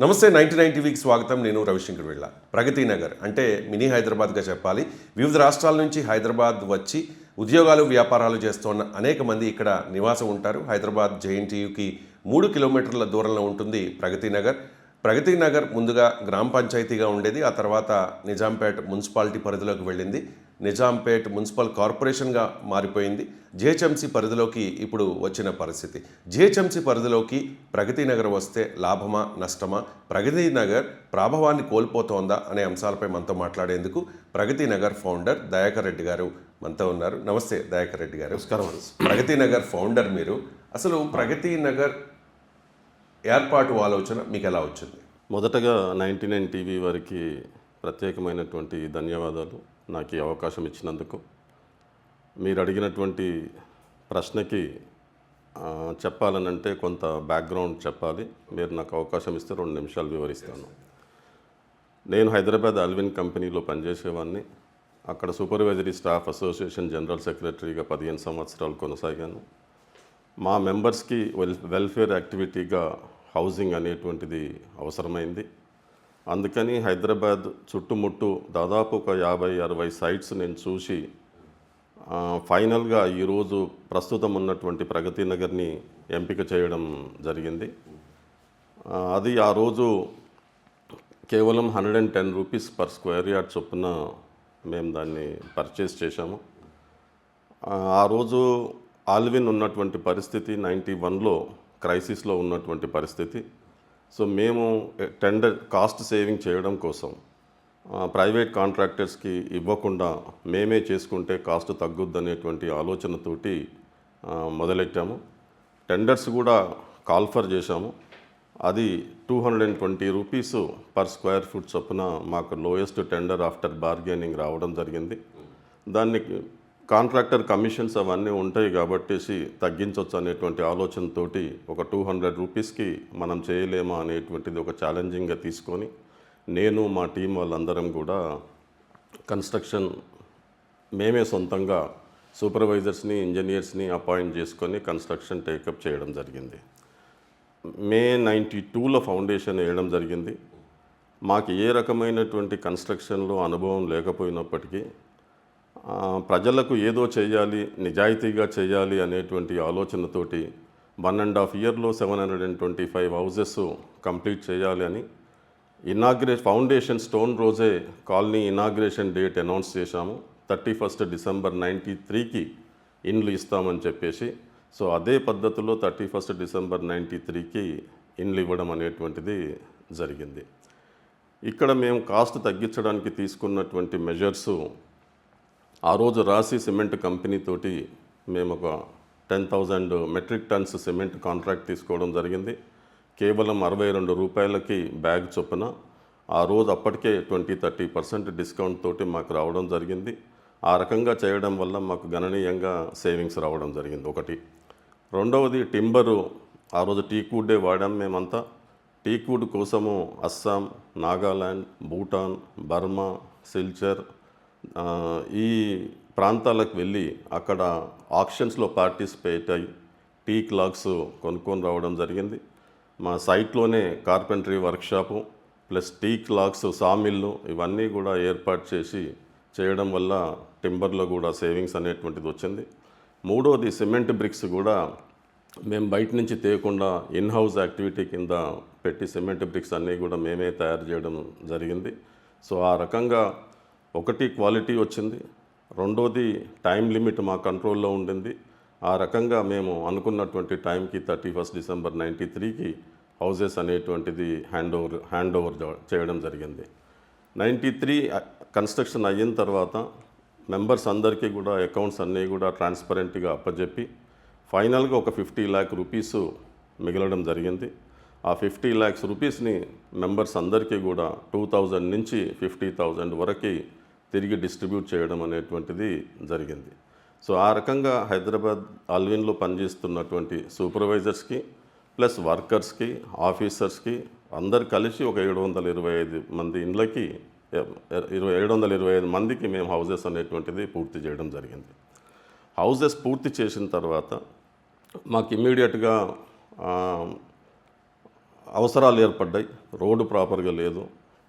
నమస్తే 99 టీవీకి స్వాగతం. నేను రవిశంకర్ వెళ్ళ. ప్రగతి నగర్ అంటే మినీ హైదరాబాద్గా చెప్పాలి. వివిధ రాష్ట్రాల నుంచి హైదరాబాద్ వచ్చి ఉద్యోగాలు వ్యాపారాలు చేస్తున్న అనేక మంది ఇక్కడ నివాసం ఉంటారు. హైదరాబాద్ జేఎన్టీయూకి 3 కిలోమీటర్ల దూరంలో ఉంటుంది ప్రగతి నగర్. ప్రగతి నగర్ ముందుగా గ్రామ పంచాయతీగా ఉండేది. ఆ తర్వాత నిజాంపేట్ మున్సిపాలిటీ పరిధిలోకి వెళ్ళింది. నిజాంపేట్ మున్సిపల్ కార్పొరేషన్గా మారిపోయింది. జిహెచ్ఎంసీ పరిధిలోకి ఇప్పుడు వచ్చిన పరిస్థితి. జిహెచ్ఎంసీ పరిధిలోకి ప్రగతి నగర్ వస్తే లాభమా నష్టమా, ప్రగతి నగర్ ప్రాభవాన్ని కోల్పోతోందా అనే అంశాలపై మనతో మాట్లాడేందుకు ప్రగతి నగర్ ఫౌండర్ దయాకర్ రెడ్డి గారు మనతో ఉన్నారు. నమస్తే దయాకర్ రెడ్డి గారు. నమస్కారం. ప్రగతి నగర్ ఫౌండర్ మీరు. అసలు ప్రగతి నగర్ ఏర్పాటు ఆలోచన మీకు ఎలా వచ్చింది? మొదటగా 99 టీవీ వారికి ప్రత్యేకమైనటువంటి ధన్యవాదాలు నాకు ఈ అవకాశం ఇచ్చినందుకు. మీరు అడిగినటువంటి ప్రశ్నకి చెప్పాలనంటే కొంత బ్యాక్గ్రౌండ్ చెప్పాలి. మీరు నాకు అవకాశం ఇస్తే 2 నిమిషాలు వివరిస్తాను. నేను హైదరాబాద్ ఆల్విన్ కంపెనీలో పనిచేసేవాడిని. అక్కడ సూపర్వైజరీ స్టాఫ్ అసోసియేషన్ జనరల్ సెక్రటరీగా 15 సంవత్సరాలు కొనసాగాను. మా మెంబర్స్కి వెల్ఫేర్ యాక్టివిటీగా హౌసింగ్ అనేటువంటిది అవసరమైంది. అందుకని హైదరాబాద్ చుట్టుముట్టు దాదాపు ఒక 50-60 సైట్స్ నేను చూసి ఫైనల్గా ఈరోజు ప్రస్తుతం ఉన్నటువంటి ప్రగతి నగర్ని ఎంపిక చేయడం జరిగింది. అది ఆ రోజు కేవలం 110 రూపీస్ పర్ స్క్వేర్ యార్డ్ చొప్పున మేము దాన్ని పర్చేస్ చేశాము. ఆ రోజు ఆల్విన్ ఉన్నటువంటి పరిస్థితి 91లో క్రైసిస్లో ఉన్నటువంటి పరిస్థితి. సో మేము టెండర్ కాస్ట్ సేవింగ్ చేయడం కోసం ప్రైవేట్ కాంట్రాక్టర్స్కి ఇవ్వకుండా మేమే చేసుకుంటే కాస్ట్ తగ్గుద్దనేటువంటి ఆలోచనతోటి మొదలెట్టాము. టెండర్స్ కూడా కాల్ఫర్ చేశాము. అది 220 రూపీస్ పర్ స్క్వేర్ ఫుట్ చొప్పున మాకు లోయెస్ట్ టెండర్ ఆఫ్టర్ బార్గెనింగ్ రావడం జరిగింది. దాన్ని కాంట్రాక్టర్ కమిషన్స్ అవన్నీ ఉంటాయి కాబట్టేసి తగ్గించవచ్చు అనేటువంటి ఆలోచనతోటి ఒక 200 రూపీస్కి మనం చేయలేమా అనేటువంటిది ఒక ఛాలెంజింగ్గా తీసుకొని నేను మా టీం వాళ్ళందరం కూడా కన్స్ట్రక్షన్ మేమే సొంతంగా సూపర్వైజర్స్ని ఇంజనీర్స్ని అపాయింట్ చేసుకొని కన్స్ట్రక్షన్ టేకప్ చేయడం జరిగింది. మే 92లో ఫౌండేషన్ వేయడం జరిగింది. మాకు ఏ రకమైనటువంటి కన్స్ట్రక్షన్లో అనుభవం లేకపోయినప్పటికీ ప్రజలకు ఏదో చేయాలి, నిజాయితీగా చేయాలి అనేటువంటి ఆలోచనతోటి 1.5 ఇయర్లో 725 హౌజెస్ కంప్లీట్ చేయాలి అని ఫౌండేషన్ స్టోన్ రోజే కాలనీ ఇనాగ్రేషన్ డేట్ అనౌన్స్ చేశాము. 31 డిసెంబర్ 93కి ఇండ్లు ఇస్తామని చెప్పేసి. సో అదే పద్ధతిలో 31 డిసెంబర్ 93కి ఇండ్లు ఇవ్వడం అనేటువంటిది జరిగింది. ఇక్కడ మేము కాస్ట్ తగ్గించడానికి తీసుకున్నటువంటి మెజర్సు ఆ రోజు రాసి సిమెంట్ కంపెనీతోటి మేము ఒక 10,000 మెట్రిక్ టన్స్ సిమెంట్ కాంట్రాక్ట్ తీసుకోవడం జరిగింది. కేవలం 62 రూపాయలకి బ్యాగ్ చొప్పున. ఆ రోజు అప్పటికే 20-30% డిస్కౌంట్ తోటి మాకు రావడం జరిగింది. ఆ రకంగా చేయడం వల్ల మాకు గణనీయంగా సేవింగ్స్ రావడం జరిగింది. ఒకటి. రెండవది టింబరు ఆ రోజు టీక్వుడ్డే వాడాం మేమంతా. టీక్వుడ్ కోసము అస్సాం, నాగాల్యాండ్, భూటాన్, బర్మా, సిల్చర్ ఈ ప్రాంతాలకు వెళ్ళి అక్కడ ఆక్షన్స్లో పార్టిసిపేట్ అయ్యి టీక్ లాగ్స్ కొనుక్కొని రావడం జరిగింది. మా సైట్లోనే carpentry workshop plus teak logs sawmill ఇవన్నీ కూడా ఏర్పాటు చేసి చేయడం వల్ల టింబర్లో కూడా సేవింగ్స్ అనేటువంటిది వచ్చింది. మూడోది సిమెంట్ బ్రిక్స్ కూడా మేము బయట నుంచి తేయకుండా ఇన్ హౌస్ యాక్టివిటీ కింద పెట్టి సిమెంట్ బ్రిక్స్ అన్నీ కూడా మేమే తయారు చేయడం జరిగింది. సో ఆ రకంగా ఒకటి క్వాలిటీ వచ్చింది, రెండోది టైం లిమిట్ మా కంట్రోల్లో ఉండింది. ఆ రకంగా మేము అనుకున్నటువంటి టైంకి 31 డిసెంబర్ 93కి హౌజెస్ అనేటువంటిది హ్యాండ్ ఓవర్ చేయడం జరిగింది. 93 కన్స్ట్రక్షన్ అయిన తర్వాత మెంబర్స్ అందరికీ కూడా అకౌంట్స్ అన్నీ కూడా ట్రాన్స్పరెంట్గా అప్పచెప్పి ఫైనల్గా ఒక 50 lakh రూపీస్ మిగలడం జరిగింది. ఆ 50 lakhs రూపీస్ని మెంబర్స్ అందరికీ కూడా 2000 నుంచి 50,000 వరకు తిరిగి డిస్ట్రిబ్యూట్ చేయడం అనేటువంటిది జరిగింది. సో ఆ రకంగా హైదరాబాద్ ఆల్విన్లో పనిచేస్తున్నటువంటి సూపర్వైజర్స్కి ప్లస్ వర్కర్స్కి ఆఫీసర్స్కి అందరు కలిసి ఒక 725 మంది ఇండ్లకి 725 మందికి మేము హౌజెస్ అనేటువంటిది పూర్తి చేయడం జరిగింది. హౌజెస్ పూర్తి చేసిన తర్వాత మాకు ఇమ్మీడియట్గా అవసరాలు ఏర్పడ్డాయి. రోడ్డు ప్రాపర్గా లేదు,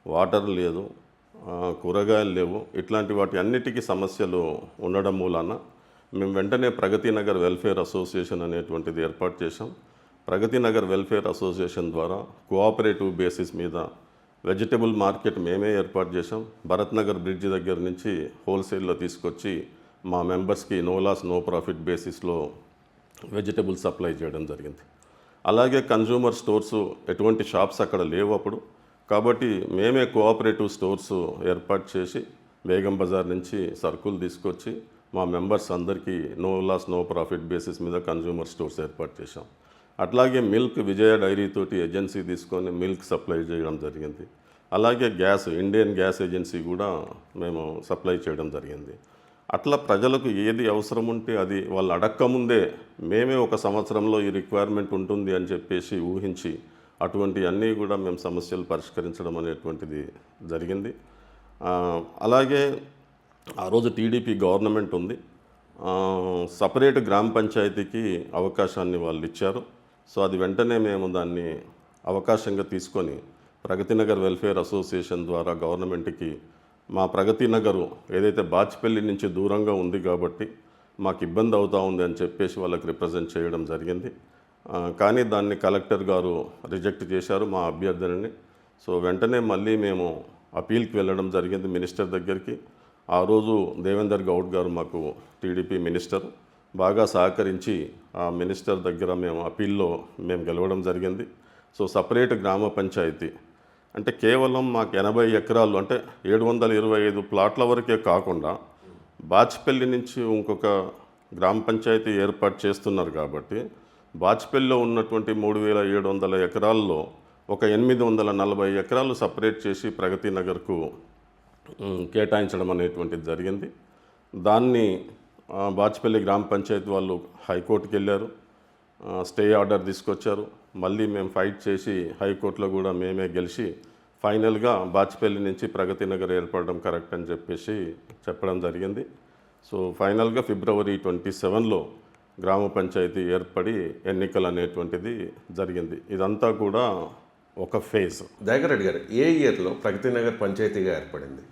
వాటర్ లేదు, కూరగాయలు లేవు. ఇట్లాంటి వాటి అన్నిటికీ సమస్యలు ఉండడం మూలాన మేము వెంటనే ప్రగతి నగర్ వెల్ఫేర్ అసోసియేషన్ అనేటువంటిది ఏర్పాటు చేశాం. ప్రగతి నగర్ వెల్ఫేర్ అసోసియేషన్ ద్వారా కోఆపరేటివ్ బేసిస్ మీద వెజిటబుల్ మార్కెట్ మేమే ఏర్పాటు చేశాం. భరత్ నగర్ బ్రిడ్జ్ దగ్గర నుంచి హోల్సేల్లో తీసుకొచ్చి మా మెంబర్స్కి నో లాస్ నో ప్రాఫిట్ బేసిస్లో వెజిటబుల్ సప్లై చేయడం జరిగింది. అలాగే కన్జ్యూమర్ స్టోర్స్ ఎటువంటి షాప్స్ అక్కడ లేవు అప్పుడు, కాబట్టి మేమే కోఆపరేటివ్ స్టోర్స్ ఏర్పాటు చేసి బేగం బజార్ నుంచి సరుకులు తీసుకొచ్చి మా మెంబర్స్ అందరికీ no loss no profit basis మీద కన్జ్యూమర్ స్టోర్స్ ఏర్పాటు చేశాం. అట్లాగే మిల్క్ విజయ డైరీ తోటి ఏజెన్సీ తీసుకొని మిల్క్ సప్లై చేయడం జరిగింది. అలాగే గ్యాస్ ఇండియన్ గ్యాస్ ఏజెన్సీ కూడా మేము సప్లై చేయడం జరిగింది. అట్లా ప్రజలకు ఏది అవసరం ఉంటే అది వాళ్ళు అడక్కముందే మేమే ఒక సంవత్సరంలో ఈ రిక్వైర్మెంట్ ఉంటుంది అని చెప్పేసి ఊహించి అటువంటి అన్నీ కూడా మేము సమస్యలు పరిష్కరించడం అనేటువంటిది జరిగింది. అలాగే ఆ రోజు టీడీపీ గవర్నమెంట్ ఉంది, సపరేట్ గ్రామ పంచాయతీకి అవకాశాన్ని వాళ్ళు ఇచ్చారు. సో అది వెంటనే మేము దాన్ని అవకాశంగా తీసుకొని ప్రగతి నగర్ వెల్ఫేర్ అసోసియేషన్ ద్వారా గవర్నమెంట్కి మా ప్రగతి నగరు ఏదైతే బాచ్పల్లి నుంచి దూరంగా ఉంది కాబట్టి మాకు ఇబ్బంది అవుతూ ఉంది అని చెప్పేసి వాళ్ళకి రిప్రజెంట్ చేయడం జరిగింది. కానీ దాన్ని కలెక్టర్ గారు రిజెక్ట్ చేశారు మా అభ్యర్థనని. సో వెంటనే మళ్ళీ మేము అపీల్కి వెళ్ళడం జరిగింది మినిస్టర్ దగ్గరికి. ఆ రోజు దేవేందర్ గౌడ్ గారు మాకు టీడీపీ మినిస్టర్ బాగా సహకరించి ఆ మినిస్టర్ దగ్గర మేము అపీల్లో మేము గెలవడం జరిగింది. సో సపరేట్ గ్రామ పంచాయతీ అంటే కేవలం మాకు 80 ఎకరాలు అంటే 725 ప్లాట్ల వరకే కాకుండా బాచ్పల్లి నుంచి ఇంకొక గ్రామ పంచాయతీ ఏర్పాటు చేస్తున్నారు కాబట్టి బాచ్పల్లిలో ఉన్నటువంటి 3700 ఎకరాల్లో ఒక 840 ఎకరాలు సపరేట్ చేసి ప్రగతి నగర్కు కేటాయించడం అనేటువంటిది జరిగింది. దాన్ని బాచ్పల్లి గ్రామ పంచాయతీ వాళ్ళు హైకోర్టుకి వెళ్ళారు, స్టే ఆర్డర్ తీసుకొచ్చారు. మళ్ళీ మేము ఫైట్ చేసి హైకోర్టులో కూడా మేమే గెలిచి ఫైనల్గా బాచ్పల్లి నుంచి ప్రగతి నగర్ ఏర్పడడం కరెక్ట్ అని చెప్పేసి చెప్పడం జరిగింది. సో ఫైనల్గా ఫిబ్రవరి 27లో గ్రామ పంచాయతీ ఏర్పడి ఎన్నికలు అనేటువంటిది జరిగింది. ఇదంతా కూడా ఒక ఫేజ్. దయాకర్ రెడ్డి గారు, ఏ ఇయర్లో ప్రగతి నగర్ పంచాయతీగా ఏర్పడింది?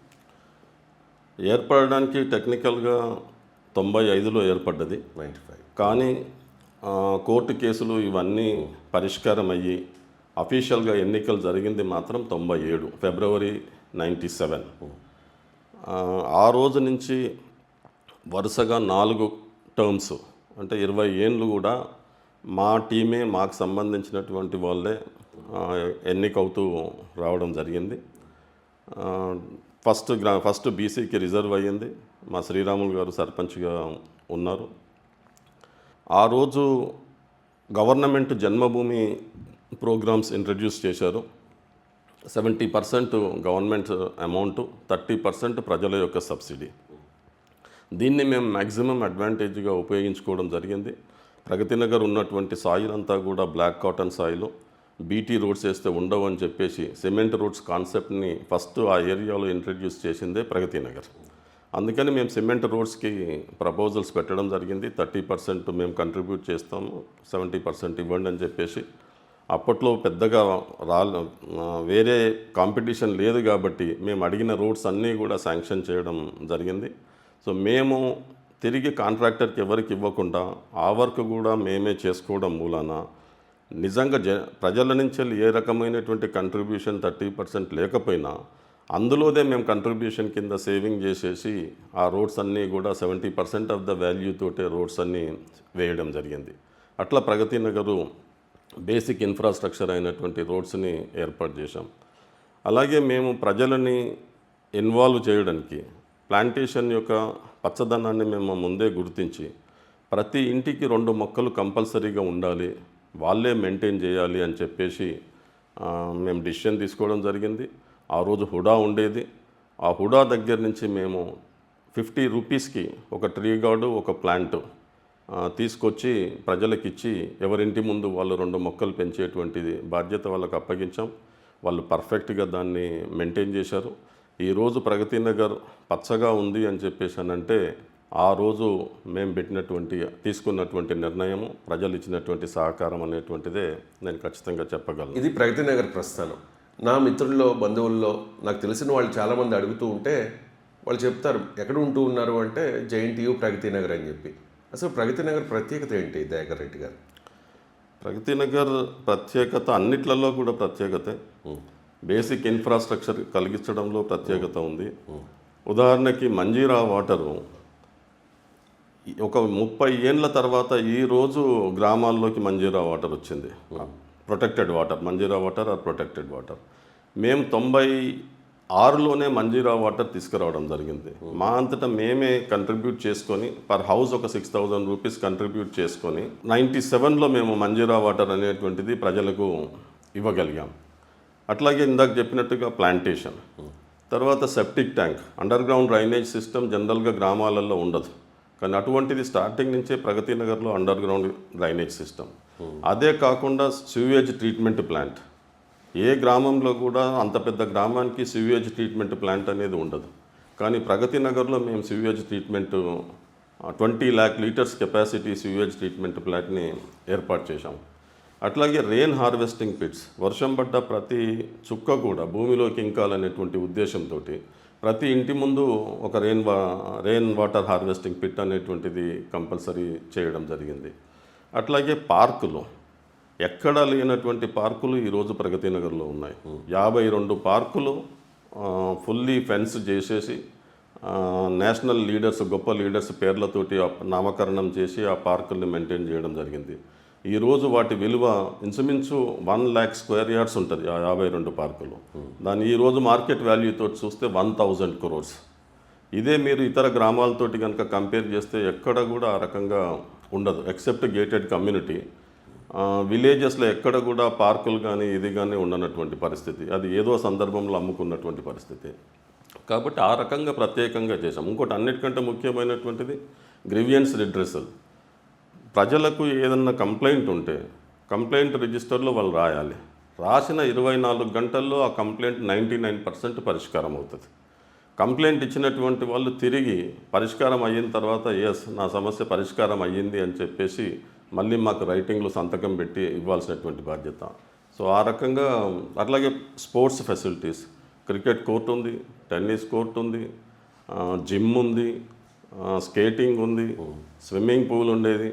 ఏర్పడడానికి టెక్నికల్గా 95లో ఏర్పడ్డది. 95. కానీ కోర్టు కేసులు ఇవన్నీ పరిష్కారం అయ్యి అఫీషియల్గా ఎన్నికలు జరిగింది మాత్రం 97 ఫిబ్రవరి 97. ఆ రోజు నుంచి వరుసగా 4 టర్మ్స్ అంటే 20 ఏళ్ళు కూడా మా టీమే మాకు సంబంధించినటువంటి వాళ్ళే ఎన్నికవుతూ రావడం జరిగింది. ఫస్ట్ బీసీకి రిజర్వ్ అయ్యింది. మా శ్రీరాములు గారు సర్పంచ్గా ఉన్నారు. ఆ రోజు గవర్నమెంట్ జన్మభూమి ప్రోగ్రామ్స్ ఇంట్రడ్యూస్ చేశారు. 70% గవర్నమెంట్ అమౌంట్, 30% ప్రజల యొక్క సబ్సిడీ. దీన్ని మేము మ్యాక్సిమం అడ్వాంటేజ్గా ఉపయోగించుకోవడం జరిగింది. ప్రగతి నగర్ ఉన్నటువంటి సాయిల్ అంతా కూడా black cotton soil, BT roads వేస్తే ఉండవు అని చెప్పేసి సిమెంట్ రోడ్స్ కాన్సెప్ట్ని ఫస్ట్ ఆ ఏరియాలో ఇంట్రడ్యూస్ చేసిందే ప్రగతి నగర్. అందుకని మేము సిమెంట్ రోడ్స్కి ప్రపోజల్స్ పెట్టడం జరిగింది. 30% మేము కంట్రిబ్యూట్ చేస్తాము, 70% ఇవ్వండి అని చెప్పేసి. అప్పట్లో పెద్దగా వేరే కాంపిటీషన్ లేదు కాబట్టి మేము అడిగిన రోడ్స్ అన్నీ కూడా శాంక్షన్ చేయడం జరిగింది. సో మేము తిరిగి కాంట్రాక్టర్కి ఎవరికి ఇవ్వకుండా ఆ వర్క్ కూడా మేమే చేసుకోవడం మూలాన నిజంగా ప్రజల నుంచి ఏ రకమైనటువంటి కంట్రిబ్యూషన్ 30% లేకపోయినా అందులోదే మేము కంట్రిబ్యూషన్ కింద సేవింగ్ చేసేసి ఆ రోడ్స్ అన్నీ కూడా 70% ఆఫ్ ద వాల్యూ తోటే రోడ్స్ అన్నీ వేయడం జరిగింది. అట్లా ప్రగతి నగరు బేసిక్ ఇన్ఫ్రాస్ట్రక్చర్ అయినటువంటి రోడ్స్ని ఏర్పాటు చేశాం. అలాగే మేము ప్రజలని ఇన్వాల్వ్ చేయడానికి ప్లాంటేషన్ యొక్క పచ్చదనాన్ని మేము ముందే గుర్తించి ప్రతి ఇంటికి 2 మొక్కలు కంపల్సరీగా ఉండాలి, వాళ్ళే మెయింటైన్ చేయాలి అని చెప్పేసి మేము డిసిషన్ తీసుకోవడం జరిగింది. ఆ రోజు హుడా ఉండేది. ఆ హుడా దగ్గర నుంచి మేము 50 రూపీస్కి ఒక ట్రీ గార్డు, ఒక ప్లాంట్ తీసుకొచ్చి ప్రజలకు ఇచ్చి ఎవరింటి ముందు వాళ్ళు 2 మొక్కలు పెంచేటువంటిది బాధ్యత వాళ్ళకు అప్పగించాం. వాళ్ళు పర్ఫెక్ట్గా దాన్ని మెయింటైన్ చేశారు. ఈరోజు ప్రగతి నగర్ పచ్చగా ఉంది అని చెప్పేసి అంటే ఆ రోజు మేము తీసుకున్నటువంటి నిర్ణయము, ప్రజలు ఇచ్చినటువంటి సహకారం అనేటువంటిదే నేను ఖచ్చితంగా చెప్పగలను. ఇది ప్రగతి నగర్ ప్రస్థానం. నా మిత్రుల్లో బంధువుల్లో నాకు తెలిసిన వాళ్ళు చాలామంది అడుగుతూ ఉంటే వాళ్ళు చెప్తారు ఎక్కడ ఉంటూ ఉన్నారు అంటే జేఎన్టీయూ ప్రగతి నగర్ అని చెప్పి. అసలు ప్రగతి నగర్ ప్రత్యేకత ఏంటి దయాకర్ రెడ్డి గారు? ప్రగతి నగర్ ప్రత్యేకత అన్నిట్లలో కూడా ప్రత్యేకతే. బేసిక్ ఇన్ఫ్రాస్ట్రక్చర్ కలిగించడంలో ప్రత్యేకత ఉంది. ఉదాహరణకి మంజీరా వాటరు ఒక 30 ఏండ్ల తర్వాత ఈరోజు గ్రామాల్లోకి మంజీరా వాటర్ వచ్చింది. Protected water, Manjira water are protected water. మేము 96లోనే మంజీరా వాటర్ తీసుకురావడం జరిగింది. మా అంతటా మేమే కంట్రిబ్యూట్ చేసుకొని పర్ హౌస్ ఒక 6,000 రూపీస్ కంట్రిబ్యూట్ చేసుకొని 97లో మేము మంజీరా వాటర్ అనేటువంటిది ప్రజలకు ఇవ్వగలిగాం. అట్లాగే ఇందాక చెప్పినట్టుగా ప్లాంటేషన్, తర్వాత septic tank, under ground drainage system జనరల్గా గ్రామాలలో ఉండదు, కానీ అటువంటిది స్టార్టింగ్ నుంచే ప్రగతి నగర్లో అండర్ గ్రౌండ్ డ్రైనేజ్ సిస్టమ్. అదే కాకుండా సివేజ్ ట్రీట్మెంట్ ప్లాంట్. ఏ గ్రామంలో కూడా అంత పెద్ద గ్రామానికి సివేజ్ ట్రీట్మెంట్ ప్లాంట్ అనేది ఉండదు, కానీ ప్రగతి నగర్లో మేము sewage treatment 20 lakh litres capacity sewage treatment ప్లాంట్ని ఏర్పాటు చేశాం. అట్లాగే రెయిన్ హార్వెస్టింగ్ పిట్స్, వర్షం పడ్డ ప్రతి చుక్క కూడా భూమిలోకి ఇంకాలనేటువంటి ఉద్దేశంతో ప్రతి ఇంటి ముందు ఒక రెయిన్ వాటర్ హార్వెస్టింగ్ పిట్ అనేటువంటిది కంపల్సరీ చేయడం జరిగింది. అట్లాగే పార్కులు, ఎక్కడా లేనటువంటి పార్కులు ఈరోజు ప్రగతి నగర్లో ఉన్నాయి. 52 పార్కులు ఫుల్లీ ఫెన్స్ చేసేసి నేషనల్ లీడర్స్, గొప్ప లీడర్స్ పేర్లతోటి నామకరణం చేసి ఆ పార్కుల్ని మెయింటైన్ చేయడం జరిగింది. ఈరోజు వాటి విలువ ఇంచుమించు 1 lakh square yards ఉంటుంది ఆ 52 పార్కులు. దాన్ని ఈరోజు మార్కెట్ వాల్యూతో చూస్తే 1,000 crores. ఇదే మీరు ఇతర గ్రామాలతోటి కనుక కంపేర్ చేస్తే ఎక్కడ కూడా ఆ రకంగా ఉండదు, ఎక్సెప్ట్ గేటెడ్ కమ్యూనిటీ. విలేజెస్లో ఎక్కడ కూడా పార్కులు కానీ ఇది కానీ ఉండనటువంటి పరిస్థితి, అది ఏదో సందర్భంలో అమ్ముకున్నటువంటి పరిస్థితి. కాబట్టి ఆ రకంగా ప్రత్యేకంగా చేశాం. ఇంకోటి అన్నిటికంటే ముఖ్యమైనటువంటిది గ్రీవియన్స్ రిడ్రెసల్. ప్రజలకు ఏదన్నా కంప్లైంట్ ఉంటే కంప్లైంట్ రిజిస్టర్లో వాళ్ళు రాయాలి. రాసిన 24 గంటల్లో ఆ కంప్లైంట్ 99% పరిష్కారం అవుతుంది. కంప్లైంట్ ఇచ్చినటువంటి వాళ్ళు తిరిగి పరిష్కారం అయిన తర్వాత ఎస్ నా సమస్య పరిష్కారం అయ్యింది అని చెప్పేసి మళ్ళీ మాకు రైటింగ్లో సంతకం పెట్టి ఇవ్వాల్సినటువంటి బాధ్యత. సో ఆ రకంగా. అట్లాగే స్పోర్ట్స్ ఫెసిలిటీస్, క్రికెట్ కోర్ట్ ఉంది, టెన్నిస్ కోర్ట్ ఉంది, జిమ్ ఉంది, స్కేటింగ్ ఉంది, స్విమ్మింగ్ పూల్ ఉండేది,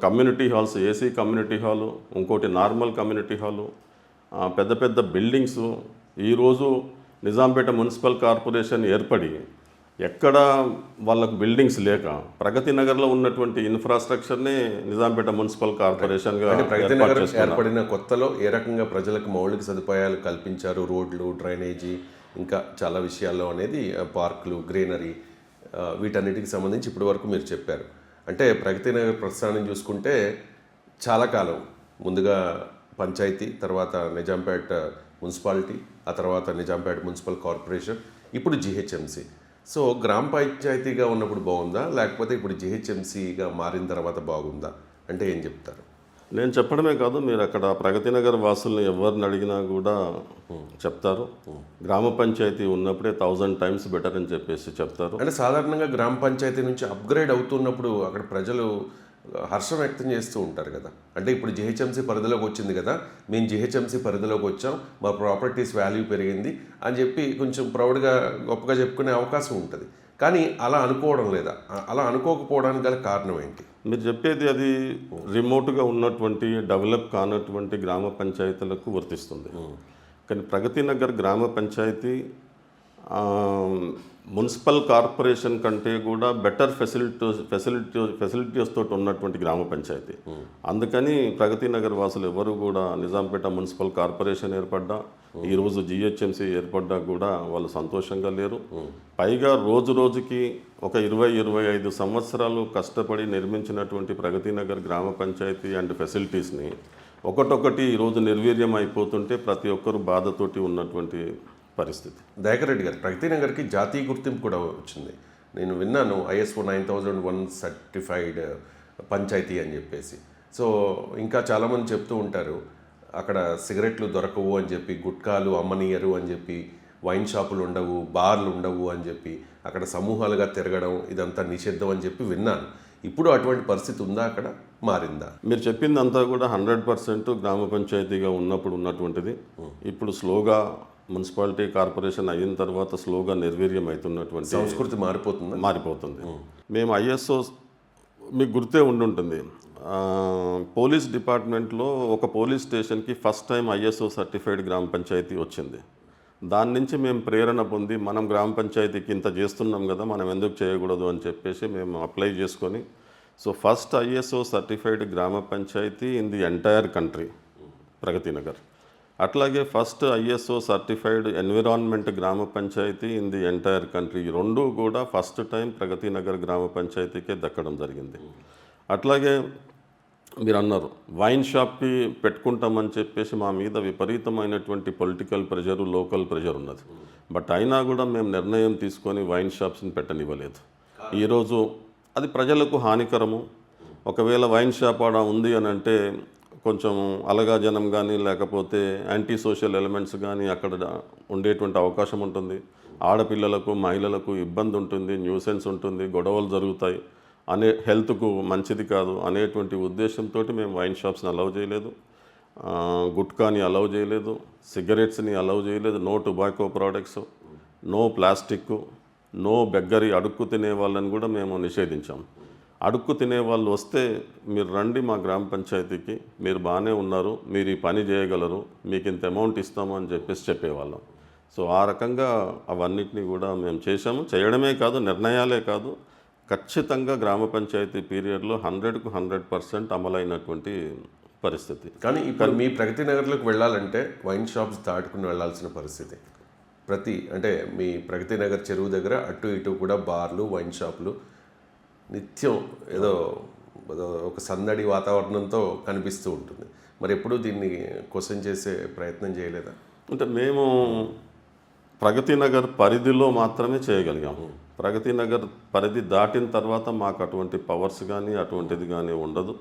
community halls, AC community hall, ఇంకోటి నార్మల్ కమ్యూనిటీ హాలు, పెద్ద పెద్ద బిల్డింగ్స్. ఈరోజు నిజాంపేట మున్సిపల్ కార్పొరేషన్ ఏర్పడి ఎక్కడ వాళ్ళకు బిల్డింగ్స్ లేక ప్రగతి నగర్లో ఉన్నటువంటి ఇన్ఫ్రాస్ట్రక్చర్ని నిజాంపేట మున్సిపల్ కార్పొరేషన్గా ప్రగతి నగర్ ఏర్పడిన కొత్తలో ఏ రకంగా ప్రజలకు మౌలిక సదుపాయాలు కల్పించారు, రోడ్లు, డ్రైనేజీ, ఇంకా చాలా విషయాల్లో అనేది, పార్కులు, గ్రీనరీ, వీటన్నిటికి సంబంధించి ఇప్పటి వరకు మీరు చెప్పారు. అంటే ప్రగతి నగర్ ప్రస్థానం చూసుకుంటే చాలా కాలం ముందుగా పంచాయతీ, తర్వాత నిజాంపేట మున్సిపాలిటీ, ఆ తర్వాత నిజాంపేట మున్సిపల్ కార్పొరేషన్, ఇప్పుడు జిహెచ్ఎంసీ. సో గ్రామ పంచాయతీగా ఉన్నప్పుడు బాగుందా, లేకపోతే ఇప్పుడు జిహెచ్ఎంసీగా మారిన తర్వాత బాగుందా అంటే ఏం చెప్తారు? నేను చెప్పడమే కాదు, మీరు అక్కడ ప్రగతి నగర్ వాసుల్ని ఎవరిని అడిగినా కూడా చెప్తారు, గ్రామ పంచాయతీ ఉన్నప్పుడే 1000 times బెటర్ అని చెప్పేసి చెప్తారు. అంటే సాధారణంగా గ్రామ పంచాయతీ నుంచి అప్గ్రేడ్ అవుతున్నప్పుడు అక్కడ ప్రజలు హర్షం వ్యక్తం చేస్తూ ఉంటారు కదా. అంటే ఇప్పుడు జిహెచ్ఎంసీ పరిధిలోకి వచ్చింది కదా, మేము జిహెచ్ఎంసీ పరిధిలోకి వచ్చాం, మా ప్రాపర్టీస్ వాల్యూ పెరిగింది అని చెప్పి కొంచెం ప్రౌడ్గా గొప్పగా చెప్పుకునే అవకాశం ఉంటుంది. కానీ అలా అనుకోవడం లేదా, అలా అనుకోకపోవడానికి గల కారణం ఏంటి? మీరు చెప్పేది అది రిమోట్గా ఉన్నటువంటి డెవలప్ కానటువంటి గ్రామ పంచాయతీలకు వర్తిస్తుంది. కానీ ప్రగతి నగర్ గ్రామ పంచాయతీ మున్సిపల్ కార్పొరేషన్ కంటే కూడా బెటర్ ఫెసిలిటీస్ తోటి ఉన్నటువంటి గ్రామ పంచాయతీ. అందుకని ప్రగతి నగర్ వాసులు ఎవరు కూడా నిజాంపేట మున్సిపల్ కార్పొరేషన్ ఏర్పడ్డా, ఈరోజు జిహెచ్ఎంసీ ఏర్పడ్డా కూడా వాళ్ళు సంతోషంగా లేరు. పైగా రోజు రోజుకి ఒక 20-25 సంవత్సరాలు కష్టపడి నిర్మించినటువంటి ప్రగతి నగర్ గ్రామ పంచాయతీ అండ్ ఫెసిలిటీస్ని ఒకటొకటి ఈరోజు నిర్వీర్యం అయిపోతుంటే ప్రతి ఒక్కరు బాధతోటి ఉన్నటువంటి పరిస్థితి. దయాకర్ రెడ్డి గారు, ప్రగతి నగర్కి జాతీయ గుర్తింపు కూడా వచ్చింది. నేను విన్నాను, ISO 9001 సర్టిఫైడ్ పంచాయతీ అని చెప్పేసి. సో ఇంకా చాలామంది చెప్తూ ఉంటారు అక్కడ సిగరెట్లు దొరకవు అని చెప్పి, గుట్కాలు అమ్మనీయరు అని చెప్పి, వైన్ షాపులు ఉండవు, బార్లు ఉండవు అని చెప్పి. అక్కడ సమూహాలుగా తిరగడం ఇదంతా నిషిద్ధం అని చెప్పి విన్నాను. ఇప్పుడు అటువంటి పరిస్థితి ఉందా, అక్కడ మారిందా? మీరు చెప్పిందంతా కూడా 100% గ్రామ పంచాయతీగా ఉన్నప్పుడు ఉన్నటువంటిది. ఇప్పుడు స్లోగా మున్సిపాలిటీ కార్పొరేషన్ అయిన తర్వాత స్లోగా నిర్వీర్యం అవుతున్నటువంటి సంస్కృతి మారిపోతుంది. మేము ఐఎస్ఓ మీకు గుర్తే ఉండుంటుంది, పోలీస్ డిపార్ట్మెంట్లో ఒక పోలీస్ స్టేషన్కి first time ISO certified gram panchayat వచ్చింది. దాని నుంచి మేము ప్రేరణ పొంది మనం గ్రామ పంచాయతీకి ఇంత చేస్తున్నాం కదా, మనం ఎందుకు చేయకూడదు అని చెప్పేసి మేము అప్లై చేసుకొని, so first ISO certified gram panchayat in the entire country Pragathi Nagar. అట్లాగే first ISO certified environment gram panchayat in the entire country. ఈ రెండు కూడా ఫస్ట్ టైం ప్రగతి నగర్ గ్రామ పంచాయతీకే దక్కడం జరిగింది. అట్లాగే మీరు అన్నారు వైన్ షాప్కి పెట్టుకుంటామని చెప్పేసి మా మీద విపరీతమైనటువంటి పొలిటికల్ ప్రెషర్, లోకల్ ప్రెషర్ ఉన్నది. బట్ అయినా కూడా మేము నిర్ణయం తీసుకొని వైన్ షాప్స్ని పెట్టనివ్వలేదు. ఈరోజు అది ప్రజలకు హానికరము. ఒకవేళ వైన్ షాప్ ఆడ ఉంది అని అంటే కొంచెం అలగా జనం కానీ లేకపోతే యాంటీ సోషల్ ఎలిమెంట్స్ కానీ అక్కడ ఉండేటువంటి అవకాశం ఉంటుంది. ఆడపిల్లలకు, మహిళలకు ఇబ్బంది ఉంటుంది, న్యూసెన్స్ ఉంటుంది, గొడవలు జరుగుతాయి, హెల్త్కు మంచిది కాదు అనేటువంటి ఉద్దేశంతో మేము వైన్ షాప్స్ని అలౌ చేయలేదు, గుట్కాని అలౌ చేయలేదు, సిగరెట్స్ని అలౌ చేయలేదు, no tobacco products, no plastic, no beggary. అడుక్కు తినే వాళ్ళని కూడా మేము నిషేధించాం. అడుక్కు తినే వాళ్ళు వస్తే మీరు రండి మా గ్రామ పంచాయతీకి, మీరు బాగానే ఉన్నారు, మీరు ఈ పని చేయగలరు, మీకు ఇంత అమౌంట్ ఇస్తాము అని చెప్పేవాళ్ళం. సో ఆ రకంగా అవన్నిటినీ కూడా మేము చేశాము. చేయడమే కాదు, నిర్ణయాలే కాదు, ఖచ్చితంగా గ్రామ పంచాయతీ పీరియడ్లో 100కు 100% అమలైనటువంటి పరిస్థితి. కానీ ఇప్పుడు మీ ప్రగతి నగర్లోకి వెళ్ళాలంటే వైన్ షాప్స్ దాటుకుని వెళ్ళాల్సిన పరిస్థితి. అంటే మీ ప్రగతి నగర్ చెరువు దగ్గర అటు ఇటు కూడా బార్లు, వైన్ షాపులు నిత్యం ఏదో ఒక సందడి వాతావరణంతో కనిపిస్తూ ఉంటుంది. మరి ఎప్పుడు దీన్ని క్వశ్చన్ చేసే ప్రయత్నం చేయలేదా? అంటే మేము ప్రగతి నగర్ పరిధిలో మాత్రమే చేయగలిగాము. ప్రగతి నగర్ పరిధి దాటిన తర్వాత మాకు అటువంటి పవర్స్ కానీ అటువంటిది కానీ ఉండదు.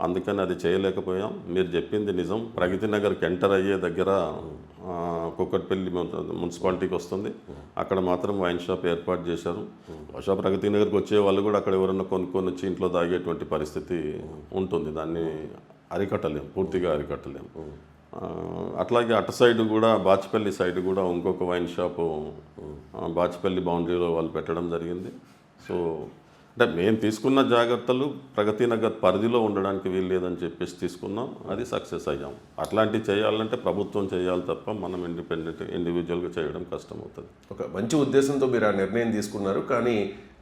అందుకని అది చేయలేకపోయాం. మీరు చెప్పింది నిజం. ప్రగతి నగర్కి ఎంటర్ అయ్యే దగ్గర కుక్కట్పల్లి మున్సిపాలిటీకి వస్తుంది, అక్కడ మాత్రం వైన్ షాప్ ఏర్పాటు చేశారు. బహుశా ప్రగతి నగర్కి వచ్చే వాళ్ళు కూడా అక్కడ ఎవరన్నా కొనుక్కొని వచ్చి ఇంట్లో తాగేటువంటి పరిస్థితి ఉంటుంది. దాన్ని అరికట్టలేము, పూర్తిగా అరికట్టలేము. అట్లాగే అటు సైడ్ కూడా బాచిపల్లి సైడ్ కూడా ఇంకొక వైన్ షాపు బాచిపల్లి బౌండరీలో వాళ్ళు పెట్టడం జరిగింది. సో అంటే మేము తీసుకున్న జాగ్రత్తలు ప్రగతి నగర్ పరిధిలో ఉండడానికి వీలు లేదని చెప్పేసి తీసుకున్నాం, అది సక్సెస్ అయ్యాం. అట్లాంటివి చేయాలంటే ప్రభుత్వం చేయాలి తప్ప మనం ఇండివిజువల్గా చేయడం కష్టమవుతుంది. ఒక మంచి ఉద్దేశంతో మీరు ఆ నిర్ణయం తీసుకున్నారు, కానీ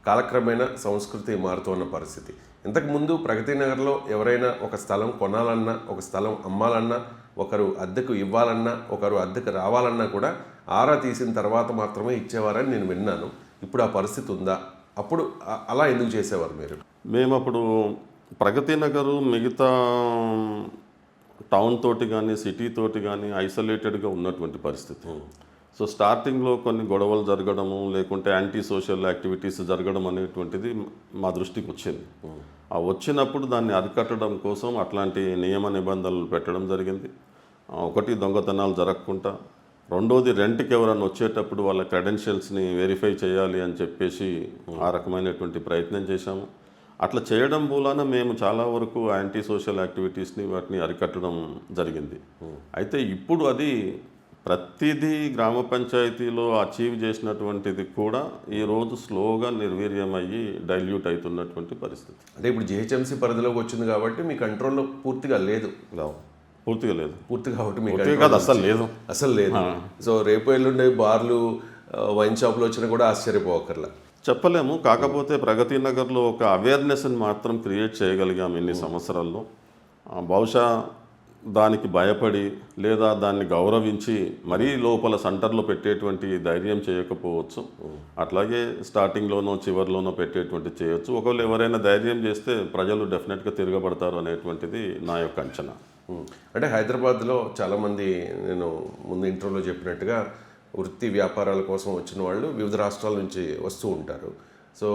కాలక్రమేణా సంస్కృతి మారుతున్న పరిస్థితి. ఇంతకుముందు ప్రగతి నగర్లో ఎవరైనా ఒక స్థలం కొనాలన్నా, ఒక స్థలం అమ్మాలన్నా, ఒకరు అద్దెకు ఇవ్వాలన్నా, ఒకరు అద్దెకు రావాలన్నా కూడా ఆరా తీసిన తర్వాత మాత్రమే ఇచ్చేవారని నేను విన్నాను. ఇప్పుడు ఆ పరిస్థితి ఉందా? అప్పుడు అలా ఎందుకు చేసేవారు మీరు? మేము అప్పుడు ప్రగతి నగరు మిగతా టౌన్ తోటి కానీ సిటీ తోటి కానీ ఐసోలేటెడ్గా ఉన్నటువంటి పరిస్థితి. సో స్టార్టింగ్లో కొన్ని గొడవలు జరగడము, లేకుంటే యాంటీ సోషల్ యాక్టివిటీస్ జరగడం అనేటువంటిది మా దృష్టికి వచ్చింది. ఆ వచ్చినప్పుడు దాన్ని అరికట్టడం కోసం అట్లాంటి నియమ నిబంధనలు పెట్టడం జరిగింది. ఒకటి, దొంగతనాలు జరగకుండా, రెండోది రెంట్కి ఎవరన్నా వచ్చేటప్పుడు వాళ్ళ క్రెడెన్షియల్స్ని వెరిఫై చేయాలి అని చెప్పేసి ఆ రకమైనటువంటి ప్రయత్నం చేశాము. అట్లా చేయడం మూలాన మేము చాలా వరకు యాంటీ సోషల్ యాక్టివిటీస్ని వాటిని అరికట్టడం జరిగింది. అయితే ఇప్పుడు అది ప్రతిదీ గ్రామ పంచాయతీలో అచీవ్ చేసినటువంటిది కూడా ఈరోజు స్లోగా నిర్వీర్యమయ్యి డైల్యూట్ అవుతున్నటువంటి పరిస్థితి. అంటే ఇప్పుడు జిహెచ్ఎంసీ పరిధిలోకి వచ్చింది కాబట్టి మీ కంట్రోల్లో పూర్తిగా లేదు. పూర్తిగా లేదు. పూర్తి కాబట్టి మీ అసలు లేదు. సో రేపు ఎల్లుండే బార్లు, వైన్ షాపులు వచ్చినా కూడా ఆశ్చర్యపోవక్కర్లా. చెప్పలేము. కాకపోతే ప్రగతి నగర్లో ఒక అవేర్నెస్ని మాత్రం క్రియేట్ చేయగలిగాం ఇన్ని సంవత్సరాల్లో. బహుశా దానికి భయపడి లేదా దాన్ని గౌరవించి మరీ లోపల సెంటర్లో పెట్టేటువంటి ధైర్యం చేయకపోవచ్చు. అట్లాగే స్టార్టింగ్లోనో చివరిలోనో పెట్టేటువంటి చేయొచ్చు. ఒకవేళ ఎవరైనా ధైర్యం చేస్తే ప్రజలు డెఫినెట్గా తిరగబడతారు అనేటువంటిది నా యొక్క అంచనా. అంటే హైదరాబాద్లో చాలామంది, నేను ముందు ఇంటర్వ్యూలో చెప్పినట్టుగా, వృత్తి వ్యాపారాల కోసం వచ్చిన వాళ్ళు వివిధ రాష్ట్రాల నుంచి వస్తూ ఉంటారు. సో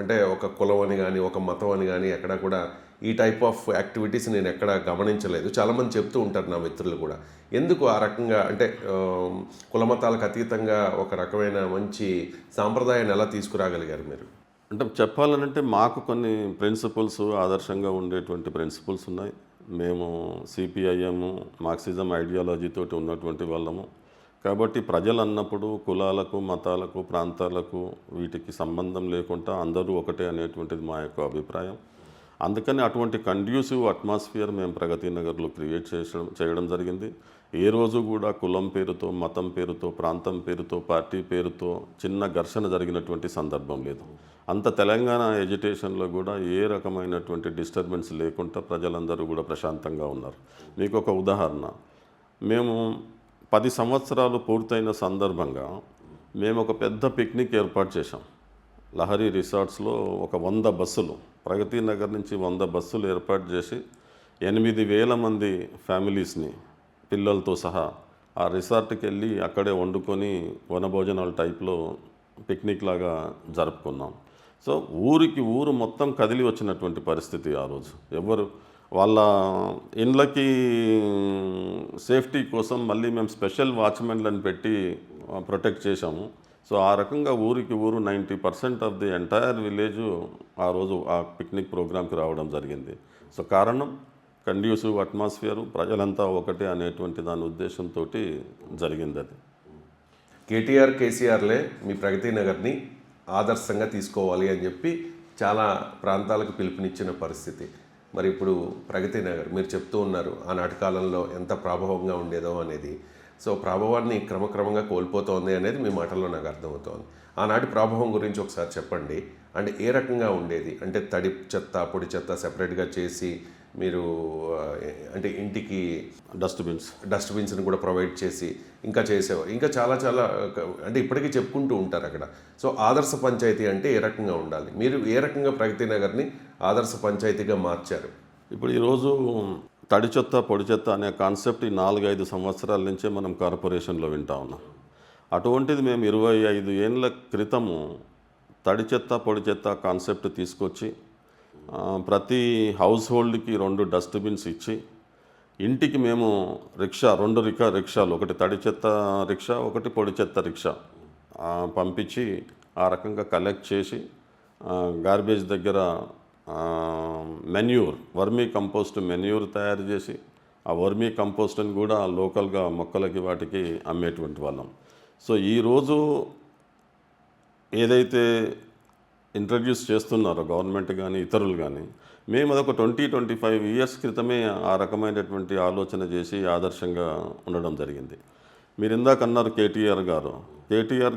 అంటే ఒక కులం అని కానీ, ఒక మతం అని కానీ ఎక్కడ కూడా ఈ టైప్ ఆఫ్ యాక్టివిటీస్ నేను ఎక్కడ గమనించలేదు. చాలామంది చెప్తూ ఉంటారు నా మిత్రులు కూడా. ఎందుకు ఆ రకంగా అంటే కులమతాలకు అతీతంగా ఒక రకమైన మంచి సాంప్రదాయాన్ని ఎలా తీసుకురాగలిగారు మీరు? అంటే చెప్పాలనంటే మాకు కొన్ని ప్రిన్సిపల్స్ ఆదర్శంగా ఉండేటువంటి ప్రిన్సిపల్స్ ఉన్నాయి. మేము సిపిఐఎం మార్క్సిజం ఐడియాలజీతోటి ఉన్నటువంటి వాళ్ళము. కాబట్టి ప్రజలు అన్నప్పుడు కులాలకు, మతాలకు, ప్రాంతాలకు వీటికి సంబంధం లేకుండా అందరూ ఒకటే అనేటువంటిది మా యొక్క అభిప్రాయం. అందుకని అటువంటి కండ్యూసివ్ అట్మాస్ఫియర్ మేము ప్రగతి నగర్లో క్రియేట్ చేయడం జరిగింది. ఏ రోజు కూడా కులం పేరుతో, మతం పేరుతో, ప్రాంతం పేరుతో, పార్టీ పేరుతో చిన్న ఘర్షణ జరిగినటువంటి సందర్భం లేదు. అంత తెలంగాణ ఎడ్యుకేషన్లో కూడా ఏ రకమైనటువంటి డిస్టర్బెన్స్ లేకుండా ప్రజలందరూ కూడా ప్రశాంతంగా ఉన్నారు. మీకు ఒక ఉదాహరణ, మేము 10 సంవత్సరాలు పూర్తయిన సందర్భంగా మేము ఒక పెద్ద పిక్నిక్ ఏర్పాటు చేశాం. లహరి రిసార్ట్స్లో ఒక 100 బస్సులు, ప్రగతి నగర్ నుంచి 100 బస్సులు ఏర్పాటు చేసి 8,000 మంది ఫ్యామిలీస్ని పిల్లలతో సహా ఆ రిసార్ట్కి వెళ్ళి అక్కడే వండుకొని వనభోజనాల టైప్లో పిక్నిక్ లాగా జరుపుకున్నాం. సో ఊరికి ఊరు మొత్తం కదిలి వచ్చినటువంటి పరిస్థితి ఆ రోజు. ఎవరు వాళ్ళ ఇండ్లకి సేఫ్టీ కోసం మళ్ళీ మేము స్పెషల్ వాచ్మెన్లను పెట్టి ప్రొటెక్ట్ చేశాము. సో ఆ రకంగా ఊరికి ఊరు 90% ఆఫ్ ది ఎంటైర్ విలేజ్ ఆ రోజు ఆ పిక్నిక్ ప్రోగ్రామ్కి రావడం జరిగింది. సో కారణం కండ్యూసివ్ అట్మాస్ఫియరు, ప్రజలంతా ఒకటే అనేటువంటి దాని ఉద్దేశంతో జరిగింది అది. కేటీఆర్, కేసీఆర్లే మీ ప్రగతి నగర్ని ఆదర్శంగా తీసుకోవాలి అని చెప్పి చాలా ప్రాంతాలకు పిలుపునిచ్చిన పరిస్థితి. మరి ఇప్పుడు ప్రగతి నగర్ మీరు చెప్తూ ఉన్నారు ఆనాటి కాలంలో ఎంత ప్రభావంగా ఉండేదో అనేది. సో ప్రభావాన్ని క్రమక్రమంగా కోల్పోతోంది అనేది మీ మాటల్లో నాకు అర్థమవుతోంది. ఆనాటి ప్రభావం గురించి ఒకసారి చెప్పండి. అంటే ఏ రకంగా ఉండేది? అంటే తడి చెత్త, పొడి చెత్త సెపరేట్గా చేసి మీరు అంటే ఇంటికి డస్ట్బిన్స్ని కూడా ప్రొవైడ్ చేసి ఇంకా చేసేవారు. ఇంకా చాలా చాలా అంటే ఇప్పటికీ చెప్పుకుంటూ ఉంటారు అక్కడ. సో ఆదర్శ పంచాయతీ అంటే ఏ రకంగా ఉండాలి? మీరు ఏ రకంగా ప్రగతి నగర్ని ఆదర్శ పంచాయతీగా మార్చారు? ఇప్పుడు ఈరోజు తడి చెత్త, పొడి చెత్త అనే కాన్సెప్ట్ ఈ 4-5 సంవత్సరాల నుంచే మనం కార్పొరేషన్లో వింటా ఉన్నాం. అటువంటిది మేము 25 ఏళ్ళ క్రితము తడి చెత్త, పొడి చెత్త కాన్సెప్ట్ తీసుకొచ్చి ప్రతి హౌస్ హోల్డ్కి 2 డస్ట్బిన్స్ ఇచ్చి ఇంటికి మేము రిక్షా, 2 రిక్షాలు, ఒకటి తడి చెత్త రిక్షా, ఒకటి పొడి చెత్త రిక్షా పంపించి ఆ రకంగా కలెక్ట్ చేసి గార్బేజ్ దగ్గర వర్మీ కంపోస్ట్ మెన్యూర్ తయారు చేసి ఆ వర్మీ కంపోస్ట్ని కూడా లోకల్గా మొక్కలకి వాటికి అమ్మేటువంటి వాళ్ళం. సో ఈరోజు ఏదైతే ఇంట్రడ్యూస్ చేస్తున్నారో గవర్నమెంట్ కానీ ఇతరులు కానీ, మేము అదొక 20-25 ఇయర్స్ క్రితమే ఆ రకమైనటువంటి ఆలోచన చేసి ఆదర్శంగా ఉండడం జరిగింది. మీరు ఇందాక అన్నారు కేటీఆర్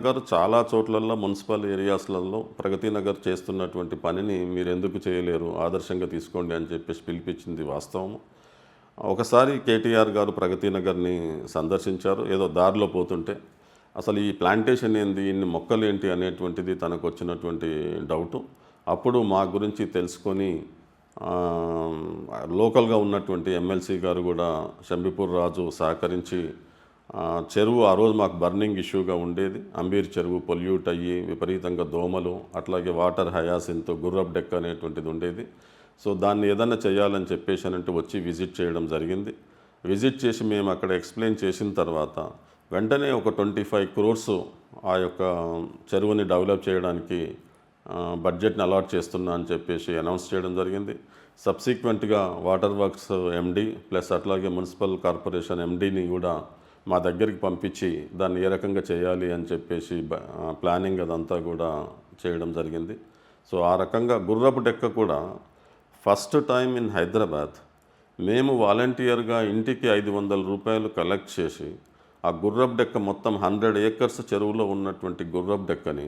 గారు చాలా చోట్లలో మున్సిపల్ ఏరియాస్లలో ప్రగతి నగర్ చేస్తున్నటువంటి పనిని మీరు ఎందుకు చేయలేరు, ఆదర్శంగా తీసుకోండి అని చెప్పేసి పిలిపించింది వాస్తవం. ఒకసారి కేటీఆర్ గారు ప్రగతి నగర్ని సందర్శించారు. ఏదో దారిలో పోతుంటే అసలు ఈ ప్లాంటేషన్ ఏంది, ఇన్ని మొక్కలు ఏంటి అనేటువంటిది తనకు వచ్చినటువంటి డౌటు. అప్పుడు మా గురించి తెలుసుకొని లోకల్గా ఉన్నటువంటి ఎమ్మెల్సీ గారు కూడా శంబిపూర్ రాజు సహకరించి చెరువు ఆ రోజు మాకు బర్నింగ్ ఇష్యూగా ఉండేది. అంబీర్ చెరువు పొల్యూట్ అయ్యి విపరీతంగా దోమలు, అట్లాగే వాటర్ హయాసింతో గుర్రప్ డెక్ అనేటువంటిది ఉండేది. సో దాన్ని ఏదన్నా చేయాలని చెప్పేసి అంటే వచ్చి విజిట్ చేయడం జరిగింది. విజిట్ చేసి మేము అక్కడ ఎక్స్ప్లెయిన్ చేసిన తర్వాత వెంటనే ఒక 25 crores ఆ యొక్క చెరువుని డెవలప్ చేయడానికి బడ్జెట్ని అలాట్ చేస్తున్నా అని చెప్పేసి అనౌన్స్ చేయడం జరిగింది. సబ్సిక్వెంట్గా వాటర్ వర్క్స్ ఎండి ప్లస్ అట్లాగే మున్సిపల్ కార్పొరేషన్ ఎండీని కూడా మా దగ్గరికి పంపించి దాన్ని ఏ రకంగా చేయాలి అని చెప్పేసి ప్లానింగ్ అదంతా కూడా చేయడం జరిగింది. సో ఆ రకంగా గుర్రపు డెక్క కూడా ఫస్ట్ టైం ఇన్ హైదరాబాద్ మేము వాలంటీర్గా ఇంటికి 500 రూపాయలు కలెక్ట్ చేసి ఆ గుర్రపు డెక్క మొత్తం 100 acres చెరువులో ఉన్నటువంటి గుర్రపు డెక్కని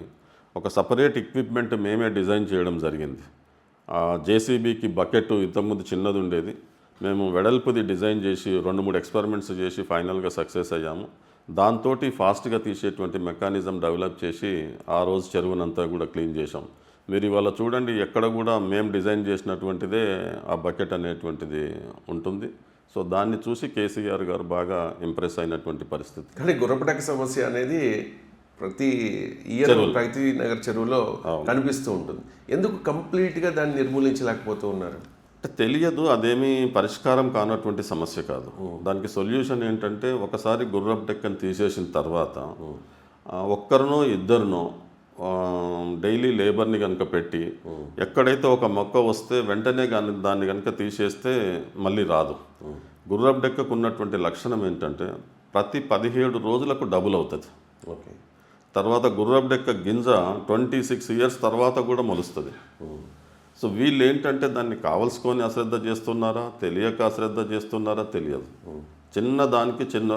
ఒక సపరేట్ ఎక్విప్మెంట్ మేమే డిజైన్ చేయడం జరిగింది. జేసీబీకి బకెట్ ఇంతకుముందు చిన్నది ఉండేది, మేము వెడల్పుది డిజైన్ చేసి 2-3 ఎక్స్పెరిమెంట్స్ చేసి ఫైనల్గా సక్సెస్ అయ్యాము. దాంతో ఫాస్ట్గా తీసేటువంటి మెకానిజం డెవలప్ చేసి ఆ రోజు చెరువునంతా కూడా క్లీన్ చేశాం. మీరు ఇవాళ చూడండి, ఎక్కడ కూడా మేము డిజైన్ చేసినటువంటిదే ఆ బకెట్ అనేటువంటిది ఉంటుంది. సో దాన్ని చూసి కేసీఆర్ గారు బాగా ఇంప్రెస్ అయినటువంటి పరిస్థితి. కానీ గుర్రపటక సమస్య అనేది ప్రతి ఇయర్ ప్రగతి నగర్ చెరువులో కనిపిస్తూ ఉంటుంది. ఎందుకు కంప్లీట్గా దాన్ని నిర్మూలించలేకపోతూ ఉన్నారు? అంటే తెలియదు, అదేమీ పరిష్కారం కానటువంటి సమస్య కాదు. దానికి సొల్యూషన్ ఏంటంటే ఒకసారి గుర్రపు డెక్కను తీసేసిన తర్వాత ఒక్కరినో ఇద్దరినో డైలీ లేబర్ని కనుక పెట్టి ఎక్కడైతే ఒక మొక్క వస్తే వెంటనే కానీ దాన్ని కనుక తీసేస్తే మళ్ళీ రాదు. గుర్రపు డెక్కకు ఉన్నటువంటి లక్షణం ఏంటంటే ప్రతి 17 రోజులకు డబుల్ అవుతుంది. ఓకే. తర్వాత గుర్రపు డెక్క గింజ 26 ఇయర్స్ తర్వాత కూడా మొలుస్తుంది. సో వీళ్ళు ఏంటంటే దాన్ని కావలసుకొని అశ్రద్ధ చేస్తున్నారా, తెలియక అశ్రద్ధ చేస్తున్నారా తెలియదు. చిన్న దానికి చిన్న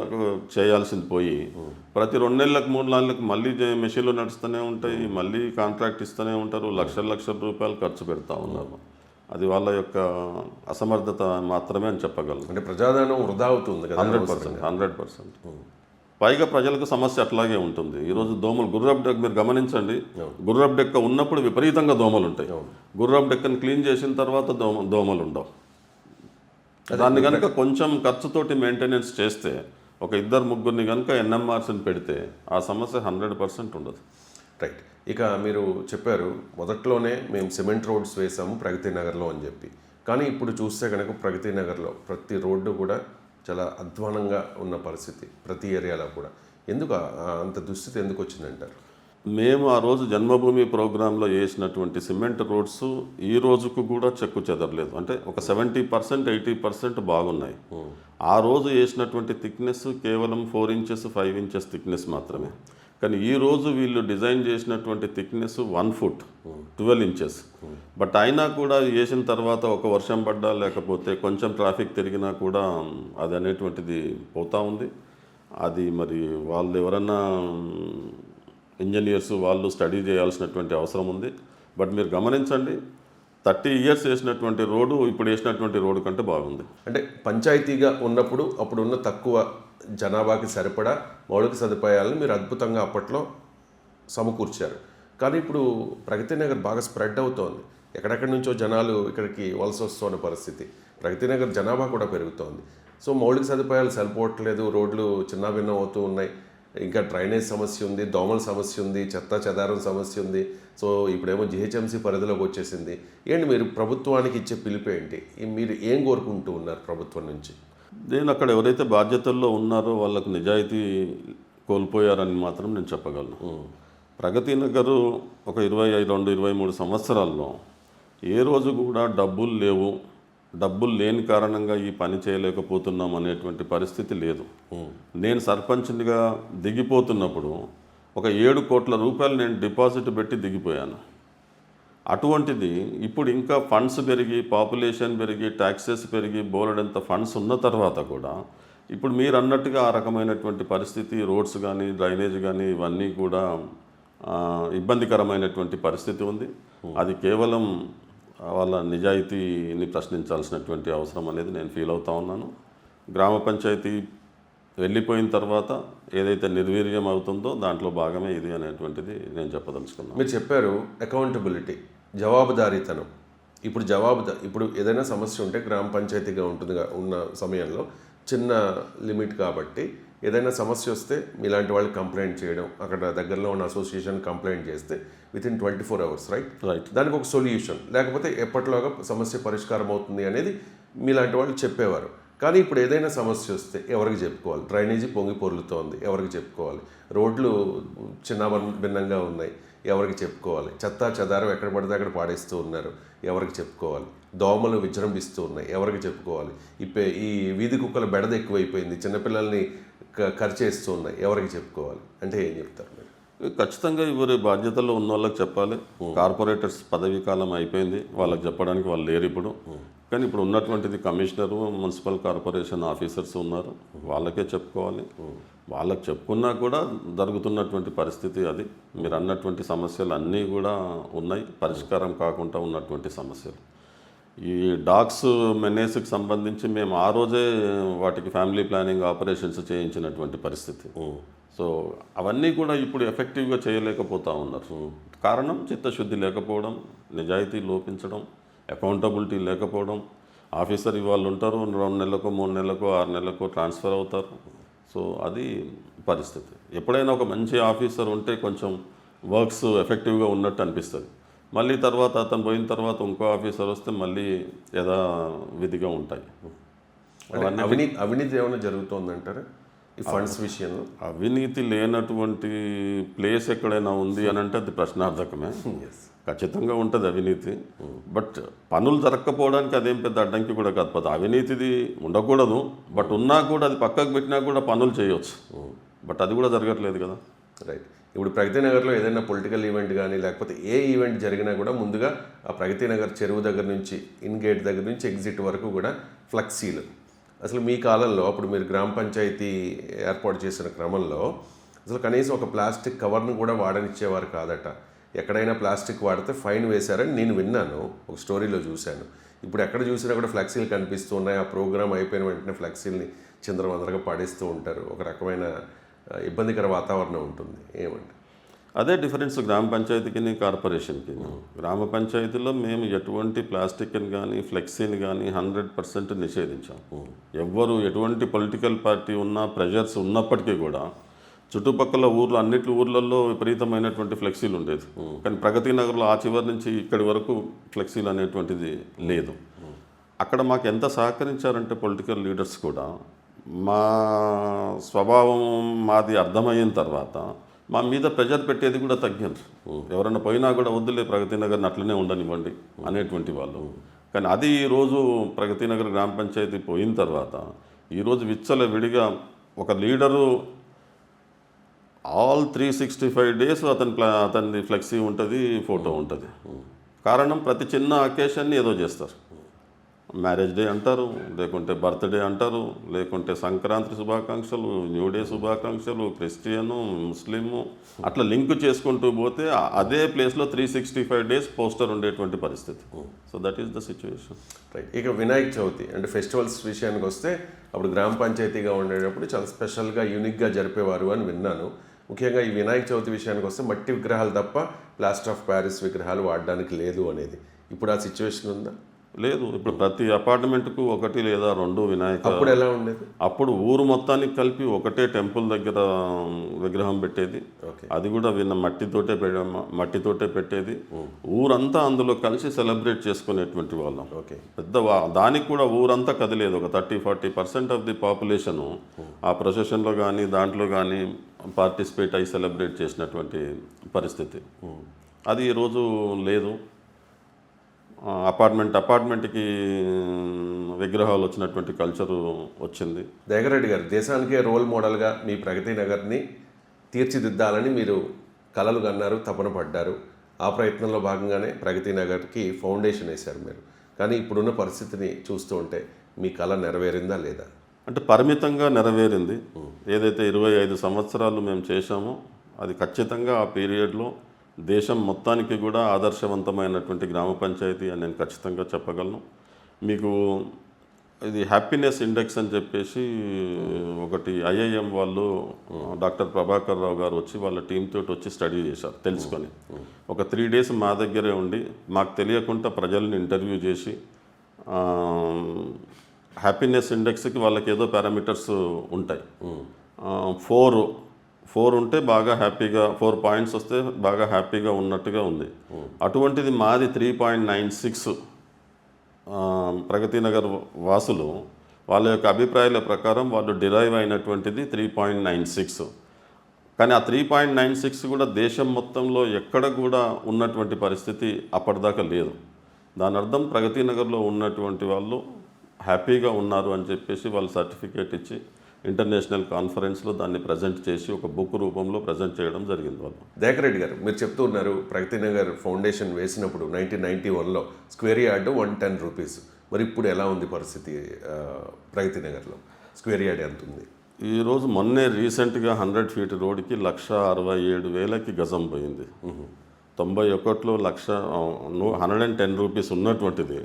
చేయాల్సింది పోయి ప్రతి 2 నెలలకు 3 నెలలకు మళ్ళీ మెషిన్లు నడుస్తూనే ఉంటాయి, మళ్ళీ కాంట్రాక్ట్ ఇస్తూనే ఉంటారు, లక్షల రూపాయలు ఖర్చు పెడతా ఉన్నారు. అది వాళ్ళ యొక్క అసమర్థత మాత్రమే అని చెప్పగలను. అంటే ప్రజాధనం వృధా అవుతుంది కదా. 100%. పైగా ప్రజలకు సమస్య అట్లాగే ఉంటుంది. ఈరోజు దోమలు గుర్రపు డెక్క మీరు గమనించండి, గుర్రపు డెక్క ఉన్నప్పుడు విపరీతంగా దోమలు ఉంటాయి. గుర్రపు డెక్కను క్లీన్ చేసిన తర్వాత దోమలు ఉండవు. దాన్ని కనుక కొంచెం ఖర్చుతోటి మెయింటెనెన్స్ చేస్తే ఒక 2-3 కనుక ఎన్ఎంఆర్స్ని పెడితే ఆ సమస్య 100% ఉండదు. రైట్. ఇక మీరు చెప్పారు మొదట్లోనే మేము సిమెంట్ రోడ్స్ వేసాము ప్రగతి నగర్లో అని చెప్పి, కానీ ఇప్పుడు చూస్తే కనుక ప్రగతి నగర్లో ప్రతి రోడ్డు కూడా చాలా అధ్వానంగా ఉన్న పరిస్థితి, ప్రతి ఏరియాలో కూడా. ఎందుకు అంత దుస్థితి ఎందుకు వచ్చిందంటారు? మేము ఆ రోజు జన్మభూమి ప్రోగ్రాంలో వేసినటువంటి సిమెంట్ రోడ్స్ ఈ రోజుకు కూడా చెక్కు చెదరలేదు. అంటే ఒక 70% 80% బాగున్నాయి. ఆ రోజు వేసినటువంటి థిక్నెస్ కేవలం 4 ఇంచెస్ 5 ఇంచెస్ థిక్నెస్ మాత్రమే. కానీ ఈ రోజు వీళ్ళు డిజైన్ చేసినటువంటి థిక్నెస్ 1 ఫుట్ 12 ఇంచెస్. బట్ అయినా కూడా వేసిన తర్వాత ఒక వర్షం పడ్డా లేకపోతే కొంచెం ట్రాఫిక్ తిరిగినా కూడా అది అనేటువంటిది పోతూ ఉంది. అది మరి వాళ్ళు ఎవరన్నా ఇంజనీర్స్ వాళ్ళు స్టడీ చేయాల్సినటువంటి అవసరం ఉంది. బట్ మీరు గమనించండి, 30 ఇయర్స్ వేసినటువంటి రోడ్డు ఇప్పుడు వేసినటువంటి రోడ్డు కంటే బాగుంది. అంటే పంచాయతీగా ఉన్నప్పుడు అప్పుడున్న తక్కువ జనాభాకి సరిపడా మౌలిక సదుపాయాలను మీరు అద్భుతంగా అప్పట్లో సమకూర్చారు. కానీ ఇప్పుడు ప్రగతి నగర్ బాగా స్ప్రెడ్ అవుతోంది. ఎక్కడెక్కడి నుంచో జనాలు ఇక్కడికి వలస వస్తున్న పరిస్థితి, ప్రగతి నగర్ జనాభా కూడా పెరుగుతోంది. సో మౌలిక సదుపాయాలు సరిపోవట్లేదు, రోడ్లు చిన్నాభిన్నం అవుతూ ఉన్నాయి, ఇంకా డ్రైనేజ్ సమస్య ఉంది, దోమల సమస్య ఉంది, చెత్త చెదారం సమస్య ఉంది. సో ఇప్పుడేమో జిహెచ్ఎంసీ పరిధిలోకి వచ్చేసింది. ఏంటి మీరు ప్రభుత్వానికి ఇచ్చే పిలుపు ఏంటి? మీరు ఏం కోరుకుంటూ ఉన్నారు ప్రభుత్వం నుంచి? నేను అక్కడ ఎవరైతే బాధ్యతల్లో ఉన్నారో వాళ్ళకు నిజాయితీ కోల్పోయారని మాత్రం నేను చెప్పగలను. ప్రగతి నగరు ఒక 22-23 సంవత్సరాల్లో ఏ రోజు కూడా డబ్బులు లేవు, డబ్బులు లేని కారణంగా ఈ పని చేయలేకపోతున్నాం అనేటువంటి పరిస్థితి లేదు. నేను సర్పంచ్గా దిగిపోతున్నప్పుడు ఒక 7 కోట్ల రూపాయలు నేను డిపాజిట్ పెట్టి దిగిపోయాను. అటువంటిది ఇప్పుడు ఇంకా ఫండ్స్ పెరిగి, పాపులేషన్ పెరిగి, ట్యాక్సెస్ పెరిగి, బోలెడంత ఫండ్స్ ఉన్న తర్వాత కూడా ఇప్పుడు మీరు అన్నట్టుగా ఆ రకమైనటువంటి పరిస్థితి, రోడ్స్ కానీ డ్రైనేజ్ కానీ ఇవన్నీ కూడా ఇబ్బందికరమైనటువంటి పరిస్థితి ఉంది. అది కేవలం వాళ్ళ నిజాయితీని ప్రశ్నించాల్సినటువంటి అవసరం అనేది నేను ఫీల్ అవుతా ఉన్నాను. గ్రామ పంచాయతీ వెళ్ళిపోయిన తర్వాత ఏదైతే నిర్వీర్యం అవుతుందో దాంట్లో భాగమే ఇది అనేటువంటిది నేను చెప్పదలుచుకున్నాను. మీరు చెప్పారు అకౌంటబిలిటీ, జవాబుదారీతనం. ఇప్పుడు ఏదైనా సమస్య ఉంటే గ్రామ పంచాయతీగా ఉన్న సమయంలో చిన్న లిమిట్ కాబట్టి ఏదైనా సమస్య వస్తే మీలాంటి వాళ్ళు కంప్లైంట్ చేయడం, అక్కడ దగ్గరలో ఉన్న అసోసియేషన్ కంప్లైంట్ చేస్తే వితిన్ 24 hours రైట్ దానికి ఒక సొల్యూషన్, లేకపోతే ఎప్పటిలోగా సమస్య పరిష్కారం అవుతుంది అనేది మీలాంటి వాళ్ళు చెప్పేవారు. కానీ ఇప్పుడు ఏదైనా సమస్య వస్తే ఎవరికి చెప్పుకోవాలి? డ్రైనేజీ పొంగి పొర్లుతోంది, ఎవరికి చెప్పుకోవాలి? రోడ్లు చిన్న భిన్నంగా ఉన్నాయి, ఎవరికి చెప్పుకోవాలి? చెత్త చెదారం ఎక్కడ పడితే అక్కడ పాడేస్తూ ఉన్నారు, ఎవరికి చెప్పుకోవాలి? దోమలు విజృంభిస్తూ ఉన్నాయి, ఎవరికి చెప్పుకోవాలి? ఈ వీధి కుక్కల బెడద ఎక్కువైపోయింది, చిన్నపిల్లల్ని ఖర్చేస్తూ ఉన్నాయి, ఎవరికి చెప్పుకోవాలి? అంటే ఏం చెప్తారు మీరు? ఖచ్చితంగా ఎవరి బాధ్యతల్లో ఉన్న వాళ్ళకి చెప్పాలి. కార్పొరేటర్స్ పదవీ కాలం అయిపోయింది, వాళ్ళకి చెప్పడానికి వాళ్ళు లేరు ఇప్పుడు. కానీ ఇప్పుడు ఉన్నటువంటిది కమిషనరు, మున్సిపల్ కార్పొరేషన్ ఆఫీసర్స్ ఉన్నారు, వాళ్ళకే చెప్పుకోవాలి. వాళ్ళకి చెప్పుకున్నా కూడా జరుగుతున్నటువంటి పరిస్థితి అది. మీరు అన్నటువంటి సమస్యలు అన్నీ కూడా ఉన్నాయి, పరిష్కారం కాకుండా ఉన్నటువంటి సమస్యలు. ఈ డాగ్స్ మెనేస్కి సంబంధించి మేము ఆ రోజే వాటికి ఫ్యామిలీ ప్లానింగ్ ఆపరేషన్స్ చేయించినటువంటి పరిస్థితి. సో అవన్నీ కూడా ఇప్పుడు ఎఫెక్టివ్గా చేయలేకపోతూ ఉన్నారు. కారణం చిత్తశుద్ధి లేకపోవడం, నిజాయితీ లోపించడం, అకౌంటబిలిటీ లేకపోవడం. ఆఫీసర్ ఇవాళ ఉంటారు, 2 నెలలకు 3 నెలలకు 6 నెలలకు ట్రాన్స్ఫర్ అవుతారు. సో అది పరిస్థితి. ఎప్పుడైనా ఒక మంచి ఆఫీసర్ ఉంటే కొంచెం వర్క్స్ ఎఫెక్టివ్గా ఉన్నట్టు అనిపిస్తుంది. మళ్ళీ తర్వాత అతను పోయిన తర్వాత ఇంకో ఆఫీసర్ వస్తే మళ్ళీ యథావిధిగా ఉంటాయి. అంటే అవినీతి ఏమైనా జరుగుతుందంటారా ఈ ఫండ్స్ విషయంలో? అవినీతి లేనటువంటి ప్లేస్ ఎక్కడైనా ఉంది అని అంటే అది ప్రశ్నార్థకమే. ఖచ్చితంగా ఉంటుంది అవినీతి. బట్ పనులు జరగకపోవడానికి అదేం పెద్ద అడ్డంకి కూడా కాదు. అవినీతిది ఉండకూడదు, బట్ ఉన్నా కూడా అది పక్కకు పెట్టినా కూడా పనులు చేయవచ్చు. బట్ అది కూడా జరగట్లేదు కదా. రైట్. ఇప్పుడు ప్రగతి నగర్లో ఏదైనా పొలిటికల్ ఈవెంట్ కానీ లేకపోతే ఏ ఈవెంట్ జరిగినా కూడా ముందుగా ఆ ప్రగతి నగర్ చెరువు దగ్గర నుంచి ఇన్ గేట్ దగ్గర నుంచి ఎగ్జిట్ వరకు కూడా ఫ్లెక్సీలు. అసలు మీ కాలంలో అప్పుడు మీరు గ్రామ పంచాయతీ ఏర్పాటు చేసిన క్రమంలో అసలు కనీసం ఒక ప్లాస్టిక్ కవర్ను కూడా వాడనిచ్చేవారు కాదట. ఎక్కడైనా ప్లాస్టిక్ వాడితే ఫైన్ వేశారని నేను విన్నాను, ఒక స్టోరీలో చూశాను. ఇప్పుడు ఎక్కడ చూసినా కూడా ఫ్లెక్సీలు కనిపిస్తూ ఉన్నాయి. ఆ ప్రోగ్రామ్ అయిపోయిన వెంటనే ఫ్లెక్సీల్ని చిందరవందరగా పాడేస్తూ ఉంటారు. ఒక రకమైన ఇబ్బందికర వాతావరణం ఉంటుంది. ఏమంటే అదే డిఫరెన్స్ గ్రామ పంచాయతీకి కార్పొరేషన్కి. గ్రామ పంచాయతీలో మేము ఎటువంటి ప్లాస్టిక్ని కానీ ఫ్లెక్సీని కానీ 100% నిషేధించాం. ఎవ్వరు ఎటువంటి పొలిటికల్ పార్టీ ఉన్నా ప్రెజర్స్ ఉన్నప్పటికీ కూడా చుట్టుపక్కల అన్నిటి ఊర్లలో విపరీతమైనటువంటి ఫ్లెక్సీలు ఉండేది. కానీ ప్రగతి నగర్లో ఆ చివరి నుంచి ఇక్కడి వరకు ఫ్లెక్సీలు అనేటువంటిది లేదు. అక్కడ మాకు ఎంత సహకరించారంటే పొలిటికల్ లీడర్స్ కూడా మా స్వభావం మాది అర్థమయిన తర్వాత మా మీద ప్రెజర్ పెట్టేది కూడా తగ్గింది. ఎవరైనా పోయినా కూడా వద్దులే ప్రగతి నగర్ని అట్లనే ఉండనివ్వండి అనేటువంటి వాళ్ళు. కానీ అది ఈరోజు ప్రగతి నగర్ గ్రామ పంచాయతీ పోయిన తర్వాత ఈరోజు విచ్చలవిడిగా ఒక లీడరు ఆల్ 365 days అతని ఫ్లెక్సీ ఉంటుంది, ఫోటో ఉంటుంది. కారణం ప్రతి చిన్న అకేషన్ని ఏదో చేస్తారు. మ్యారేజ్ డే అంటారు, లేకుంటే బర్త్డే అంటారు, లేకుంటే సంక్రాంతి శుభాకాంక్షలు, న్యూ డే శుభాకాంక్షలు, క్రిస్టియను, ముస్లిము, అట్లా లింక్ చేసుకుంటూ పోతే అదే ప్లేస్లో 365 days పోస్టర్ ఉండేటువంటి పరిస్థితి. So that is the situation. Right. ఇక వినాయక చవితి అంటే ఫెస్టివల్స్ విషయానికి వస్తే అప్పుడు గ్రామ పంచాయతీగా ఉండేటప్పుడు చాలా స్పెషల్గా యూనిక్గా జరిపేవారు అని విన్నాను. ముఖ్యంగా ఈ వినాయక చవితి విషయానికి వస్తే మట్టి విగ్రహాలు తప్ప ప్లాస్టర్ ఆఫ్ ప్యారిస్ విగ్రహాలు వాడడానికి లేదు అనేది. ఇప్పుడు ఆ సిచ్యువేషన్ ఉందా? లేదు. ఇప్పుడు ప్రతి అపార్ట్మెంట్కు 1 లేదా 2 వినాయక. అప్పుడు ఎలా ఉండేది? అప్పుడు ఊరు మొత్తానికి కలిపి ఒకటే టెంపుల్ దగ్గర విగ్రహం పెట్టేది. అది కూడా మట్టితోటే పెట్టేది. ఊరంతా అందులో కలిసి సెలబ్రేట్ చేసుకునేటువంటి వాళ్ళం. పెద్ద దానికి కూడా ఊరంతా కదిలేదు. ఒక 30-40% ఆఫ్ ది పాపులేషను ఆ ప్రొసెషన్లో కానీ దాంట్లో కానీ పార్టిసిపేట్ అయ్యి సెలబ్రేట్ చేసినటువంటి పరిస్థితి. అది ఈరోజు లేదు. అపార్ట్మెంట్కి విగ్రహాలు వచ్చినటువంటి కల్చరు వచ్చింది. దయాకర్రెడ్డి గారు, దేశానికే రోల్ మోడల్గా మీ ప్రగతి నగర్ని తీర్చిదిద్దాలని మీరు కలలు కన్నారు, తపన పడ్డారు. ఆ ప్రయత్నంలో భాగంగానే ప్రగతి నగర్కి ఫౌండేషన్ వేశారు మీరు. కానీ ఇప్పుడున్న పరిస్థితిని చూస్తూ ఉంటే మీ కళ నెరవేరిందా లేదా? అంటే పరిమితంగా నెరవేరింది. ఏదైతే 25 సంవత్సరాలు మేము చేశామో అది ఖచ్చితంగా ఆ పీరియడ్లో దేశం మొత్తానికి కూడా ఆదర్శవంతమైనటువంటి గ్రామ పంచాయతీ అని నేను ఖచ్చితంగా చెప్పగలను. మీకు ఇది హ్యాపీనెస్ ఇండెక్స్ అని చెప్పేసి ఒకటి ఐఐఎం వాళ్ళు డాక్టర్ ప్రభాకర్ రావు గారు వచ్చి వాళ్ళ టీంతో వచ్చి స్టడీ చేశారు తెలుసుకొని. ఒక 3 days మా దగ్గరే ఉండి మాకు తెలియకుండా ప్రజల్ని ఇంటర్వ్యూ చేసి హ్యాపీనెస్ ఇండెక్స్కి వాళ్ళకి ఏదో పారామీటర్స్ ఉంటాయి. 4 ఉంటే బాగా హ్యాపీగా, 4 points వస్తే బాగా హ్యాపీగా ఉన్నట్టుగా ఉంది. అటువంటిది మాది 3.96. ప్రగతి నగర్ వాసులు వాళ్ళ యొక్క అభిప్రాయాల ప్రకారం వాళ్ళు డిరైవ్ అయినటువంటిది 3.96. కానీ ఆ 3.96 కూడా దేశం మొత్తంలో ఎక్కడ కూడా ఉన్నటువంటి పరిస్థితి అప్పటిదాకా లేదు. దాని అర్థం ప్రగతి నగర్లో ఉన్నటువంటి వాళ్ళు హ్యాపీగా ఉన్నారు అని చెప్పేసి వాళ్ళు సర్టిఫికేట్ ఇచ్చి ఇంటర్నేషనల్ కాన్ఫరెన్స్లో దాన్ని ప్రజెంట్ చేసి ఒక బుక్ రూపంలో ప్రజెంట్ చేయడం జరిగింది వాళ్ళు. దయాకర్రెడ్డి గారు, మీరు చెప్తూ ఉన్నారు ప్రగతి నగర్ ఫౌండేషన్ వేసినప్పుడు 1991లో స్క్వేర్ యార్డ్ 110 రూపీస్. మరి ఇప్పుడు ఎలా ఉంది పరిస్థితి? ప్రగతి నగర్లో స్క్వేర్ యార్డ్ ఎంత ఉంది? ఈరోజు మొన్నే రీసెంట్గా 100 feet రోడ్కి 1,67,000కి గజం పోయింది. 91లో 110 రూపీస్ ఉన్నటువంటిది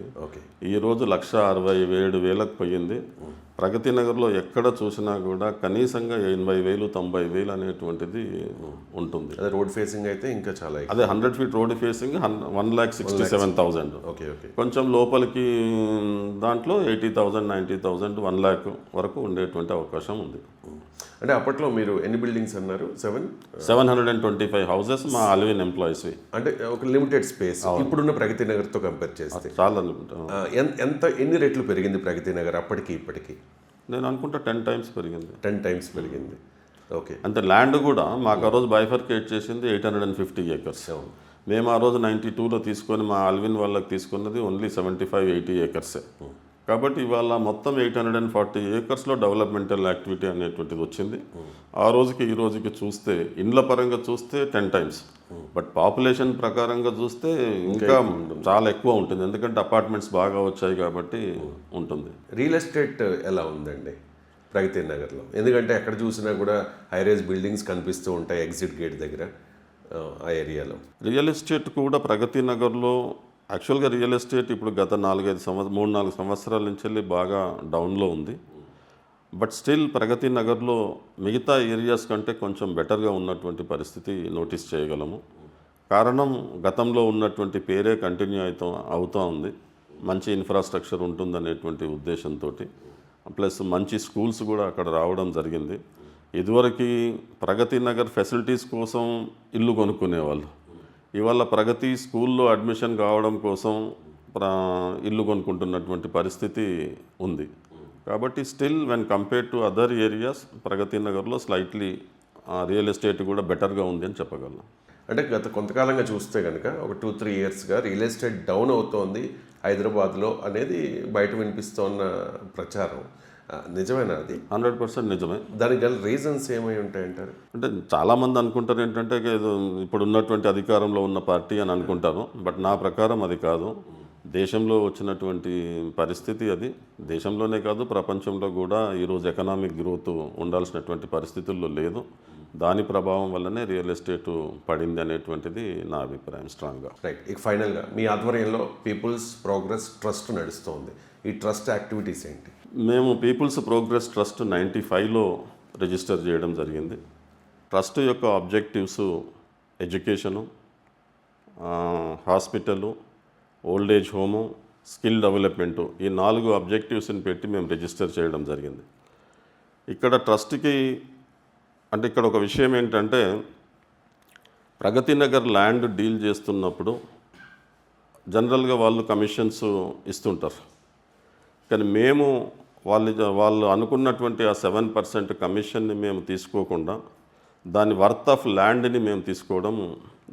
ఈరోజు 1,67,000కి పోయింది. ప్రగతి నగర్లో ఎక్కడ చూసినా కూడా కనీసంగా 80,000 90,000 అనేటువంటిది ఉంటుంది. అదే రోడ్ ఫేసింగ్ అయితే ఇంకా చాలా. అదే 100 feet రోడ్ ఫేసింగ్ 1,67,000. కొంచెం లోపలికి దాంట్లో 80,000 90,000 1 lakh వరకు ఉండేటువంటి అవకాశం ఉంది. అంటే అప్పట్లో మీరు ఎన్ని బిల్డింగ్స్ అన్నారు? 7? 725 హౌసెస్ మా అల్విన్ ఎంప్లాయీస్వి. అంటే ఒక లిమిటెడ్ స్పేస్ ఇప్పుడున్న ప్రగతి నగర్తో కంపేర్ చేస్తే చాలా ఎన్ని రెట్లు పెరిగింది ప్రగతి నగర్ అప్పటికి ఇప్పటికి? నేను అనుకుంటా 10 టైమ్స్ పెరిగింది. 10 టైమ్స్ పెరిగింది. ఓకే. అంటే ల్యాండ్ కూడా మాకు ఆ రోజు బైఫర్కేట్ చేసింది 850 acres. మేము ఆ రోజు 92లో తీసుకొని మా అల్విన్ వాళ్ళకి తీసుకున్నది ఓన్లీ 75-80 ఏకర్సే. కాబట్టి ఇవాళ మొత్తం 840 ఏకర్స్లో డెవలప్మెంటల్ యాక్టివిటీ అనేటువంటిది వచ్చింది. ఆ రోజుకి ఈ రోజుకి చూస్తే ఇండ్ల పరంగా చూస్తే 10 టైమ్స్, బట్ పాపులేషన్ ప్రకారంగా చూస్తే ఇంకా చాలా ఎక్కువ ఉంటుంది. ఎందుకంటే అపార్ట్మెంట్స్ బాగా వచ్చాయి కాబట్టి ఉంటుంది. రియల్ ఎస్టేట్ ఎలా ఉందండి ప్రగతి నగర్లో? ఎందుకంటే ఎక్కడ చూసినా కూడా హైరైజ్ బిల్డింగ్స్ కనిపిస్తూ ఉంటాయి ఎగ్జిట్ గేట్ దగ్గర ఆ ఏరియాలో. రియల్ ఎస్టేట్ కూడా ప్రగతి నగర్లో యాక్చువల్గా రియల్ ఎస్టేట్ ఇప్పుడు గత 3-4 సంవత్సరాల నుంచి వెళ్ళి బాగా డౌన్లో ఉంది. బట్ స్టిల్ ప్రగతి నగర్లో మిగతా ఏరియాస్ కంటే కొంచెం బెటర్గా ఉన్నటువంటి పరిస్థితి నోటీస్ చేయగలము. కారణం గతంలో ఉన్నటువంటి పేరే కంటిన్యూ అవుతూ ఉంది. మంచి ఇన్ఫ్రాస్ట్రక్చర్ ఉంటుందనేటువంటి ఉద్దేశంతో, ప్లస్ మంచి స్కూల్స్ కూడా అక్కడ రావడం జరిగింది. ఇదివరకు ప్రగతి నగర్ ఫెసిలిటీస్ కోసం ఇల్లు కొనుక్కునేవాళ్ళు. ఇవాళ ప్రగతి స్కూల్లో అడ్మిషన్ కావడం కోసం ఇల్లు కొనుక్కుంటున్నటువంటి పరిస్థితి ఉంది. కాబట్టి still when compare to other areas Pragathi నగర్లో స్లైట్లీ రియల్ ఎస్టేట్ కూడా బెటర్గా ఉంది అని చెప్పగలను. అంటే గత కొంతకాలంగా చూస్తే కనుక ఒక 2-3 ఇయర్స్గా రియల్ ఎస్టేట్ డౌన్ అవుతోంది హైదరాబాద్లో అనేది బయట వినిపిస్తోన్న ప్రచారం నిజమేనా? అది 100% నిజమే. దానికి గల రీజన్స్ ఏమై ఉంటాయంటారు? అంటే చాలామంది అనుకుంటారు ఏంటంటే ఇప్పుడు ఉన్నటువంటి అధికారంలో ఉన్న పార్టీ అని అనుకుంటారు. బట్ నా ప్రకారం అది కాదు. దేశంలో వచ్చినటువంటి పరిస్థితి అది. దేశంలోనే కాదు ప్రపంచంలో కూడా ఈరోజు ఎకనామిక్ గ్రోత్ ఉండాల్సినటువంటి పరిస్థితుల్లో లేదు. దాని ప్రభావం వల్లనే రియల్ ఎస్టేట్ పడింది అనేటువంటిది నా అభిప్రాయం స్ట్రాంగ్గా. రైట్. ఇక ఫైనల్గా మీ ఆధ్వర్యంలో పీపుల్స్ ప్రోగ్రెస్ ట్రస్ట్ నడుస్తోంది. ఈ ట్రస్ట్ యాక్టివిటీస్ ఏంటి? మేము పీపుల్స్ ప్రోగ్రెస్ ట్రస్ట్ 95లో రిజిస్టర్ చేయడం జరిగింది. ట్రస్ట్ యొక్క objectives education, hospital, old age home, skill development, ఈ 4 ఆబ్జెక్టివ్స్ని పెట్టి మేము రిజిస్టర్ చేయడం జరిగింది. ఇక్కడ ట్రస్ట్కి అంటే ఇక్కడ ఒక విషయం ఏంటంటే ప్రగతి నగర్ ల్యాండ్ డీల్ చేస్తున్నప్పుడు జనరల్గా వాళ్ళు కమిషన్స్ ఇస్తుంటారు. కానీ మేము వాళ్ళు అనుకున్నటువంటి ఆ 7% కమిషన్ని మేము తీసుకోకుండా దాని వర్త్ ఆఫ్ ల్యాండ్ని మేము తీసుకోవడం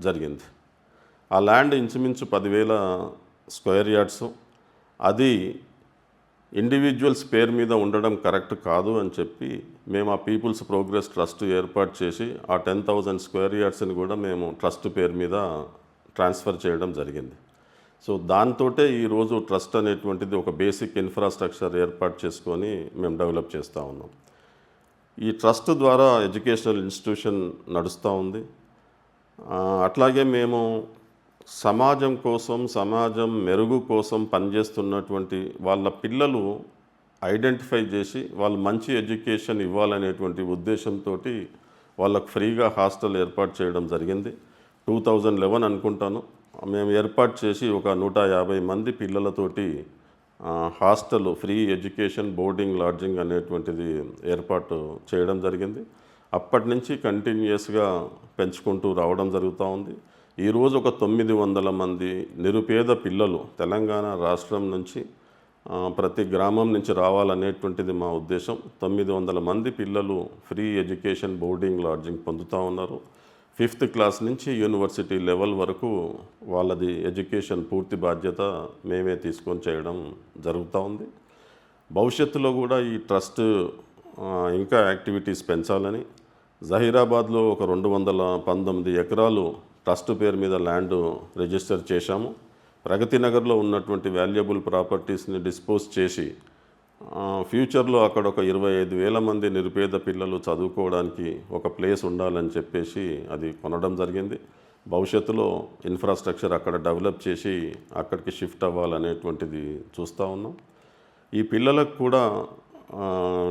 జరిగింది. ఆ ల్యాండ్ ఇంచుమించు 10,000 స్క్వేర్ యార్డ్స్. అది ఇండివిజువల్స్ పేరు మీద ఉండడం కరెక్ట్ కాదు అని చెప్పి మేము ఆ పీపుల్స్ ప్రోగ్రెస్ ట్రస్ట్ ఏర్పాటు చేసి ఆ 10,000 స్క్వేర్ యార్డ్స్ని కూడా మేము ట్రస్ట్ పేరు మీద ట్రాన్స్ఫర్ చేయడం జరిగింది. సో దాంతోటే ఈరోజు ట్రస్ట్ అనేటువంటిది ఒక బేసిక్ ఇన్ఫ్రాస్ట్రక్చర్ ఏర్పాటు చేసుకొని మేము డెవలప్ చేస్తూ ఉన్నాం. ఈ ట్రస్ట్ ద్వారా ఎడ్యుకేషనల్ ఇన్స్టిట్యూషన్ నడుస్తూ ఉంది. అట్లాగే మేము సమాజం కోసం, సమాజం మెరుగు కోసం పనిచేస్తున్నటువంటి వాళ్ళ పిల్లలు ఐడెంటిఫై చేసి వాళ్ళు మంచి ఎడ్యుకేషన్ ఇవ్వాలనేటువంటి ఉద్దేశంతో వాళ్ళకు ఫ్రీగా హాస్టల్ ఏర్పాటు చేయడం జరిగింది. 2011 అనుకుంటాను మేము ఏర్పాటు చేసి ఒక 150 మంది పిల్లలతోటి hostel free education, boarding, lodging అనేటువంటిది ఏర్పాటు చేయడం జరిగింది. అప్పటి నుంచి కంటిన్యూస్గా పెంచుకుంటూ రావడం జరుగుతూ ఉంది. ఈరోజు ఒక 900 మంది నిరుపేద పిల్లలు తెలంగాణ రాష్ట్రం నుంచి ప్రతి గ్రామం నుంచి రావాలనేటువంటిది మా ఉద్దేశం. 900 మంది పిల్లలు ఫ్రీ ఎడ్యుకేషన్, బోర్డింగ్, లాడ్జింగ్ పొందుతూ ఉన్నారు. 5th క్లాస్ నుంచి యూనివర్సిటీ లెవెల్ వరకు వాళ్ళది ఎడ్యుకేషన్ పూర్తి బాధ్యత మేమే తీసుకొని చేయడం జరుగుతూ ఉంది. భవిష్యత్తులో కూడా ఈ ట్రస్ట్ ఇంకా యాక్టివిటీస్ పెంచాలని జహీరాబాద్లో ఒక 219 ఎకరాలు ట్రస్ట్ పేరు మీద ల్యాండ్ రిజిస్టర్ చేశాము. ప్రగతి నగర్లో ఉన్నటువంటి వాల్యుబుల్ ప్రాపర్టీస్ని డిస్పోజ్ చేసి ఫ్యూచర్లో అక్కడ ఒక 25,000 మంది నిరుపేద పిల్లలు చదువుకోవడానికి ఒక ప్లేస్ ఉండాలని చెప్పేసి అది కొనడం జరిగింది. భవిష్యత్తులో ఇన్ఫ్రాస్ట్రక్చర్ అక్కడ డెవలప్ చేసి అక్కడికి షిఫ్ట్ అవ్వాలనేటువంటిది చూస్తూ ఉన్నాం. ఈ పిల్లలకు కూడా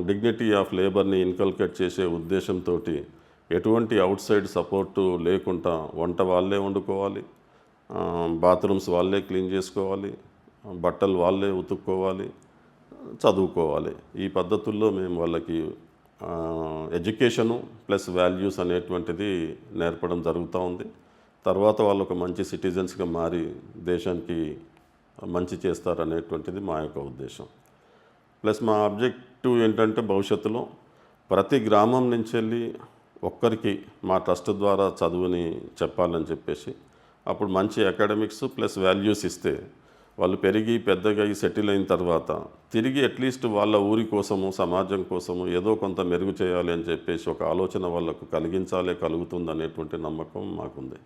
డిగ్నిటీ ఆఫ్ లేబర్ని ఇన్కల్కేట్ చేసే ఉద్దేశంతో ఎటువంటి అవుట్ సైడ్ సపోర్టు లేకుండా వంట వాళ్ళే వండుకోవాలి, బాత్రూమ్స్ వాళ్ళే క్లీన్ చేసుకోవాలి, బట్టలు వాళ్ళే ఉతుక్కోవాలి, చదువుకోవాలి. ఈ పద్ధతుల్లో మేము వాళ్ళకి ఎడ్యుకేషను ప్లస్ వాల్యూస్ అనేటువంటిది నేర్పడం జరుగుతూ ఉంది. తర్వాత వాళ్ళు ఒక మంచి సిటిజన్స్గా మారి దేశానికి మంచి చేస్తారనేటువంటిది మా యొక్క ఉద్దేశం. ప్లస్ మా ఆబ్జెక్టివ్ ఏంటంటే భవిష్యత్తులో ప్రతి గ్రామం నుంచి వెళ్ళి ఒక్కరికి మా ట్రస్ట్ ద్వారా చదువుని చెప్పాలని చెప్పేసి, అప్పుడు మంచి అకాడమిక్స్ ప్లస్ వాల్యూస్ ఇస్తే వాళ్ళు పెరిగి పెద్దగా సెటిల్ అయిన తర్వాత తిరిగి అట్లీస్ట్ వాళ్ళ ఊరి కోసము సమాజం కోసము ఏదో కొంత మెరుగు చేయాలి అని చెప్పేసి ఒక ఆలోచన వాళ్ళకు కలుగుతుంది అనేటువంటి నమ్మకం మాకుంది.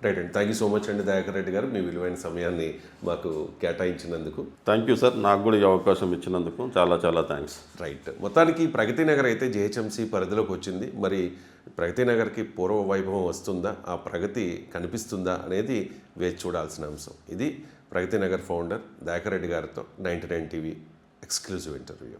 రైట్ అండి. థ్యాంక్ యూ సో మచ్ అండి దయాకర్ రెడ్డి గారు, మీ విలువైన సమయాన్ని మాకు కేటాయించినందుకు. థ్యాంక్ యూ సార్, నాకు కూడా ఈ అవకాశం ఇచ్చినందుకు చాలా చాలా థ్యాంక్స్. రైట్. మొత్తానికి ప్రగతి నగర్ అయితే జేహెచ్ఎంసీ పరిధిలోకి వచ్చింది. మరి ప్రగతి నగర్కి పూర్వ వైభవం వస్తుందా, ఆ ప్రగతి కనిపిస్తుందా అనేది వేచి చూడాల్సిన అంశం. ఇది ప్రగతి నగర్ ఫౌండర్ దయాకర్ రెడ్డి గారితో 99 టీవీ ఎక్స్క్లూజివ్ ఇంటర్వ్యూ.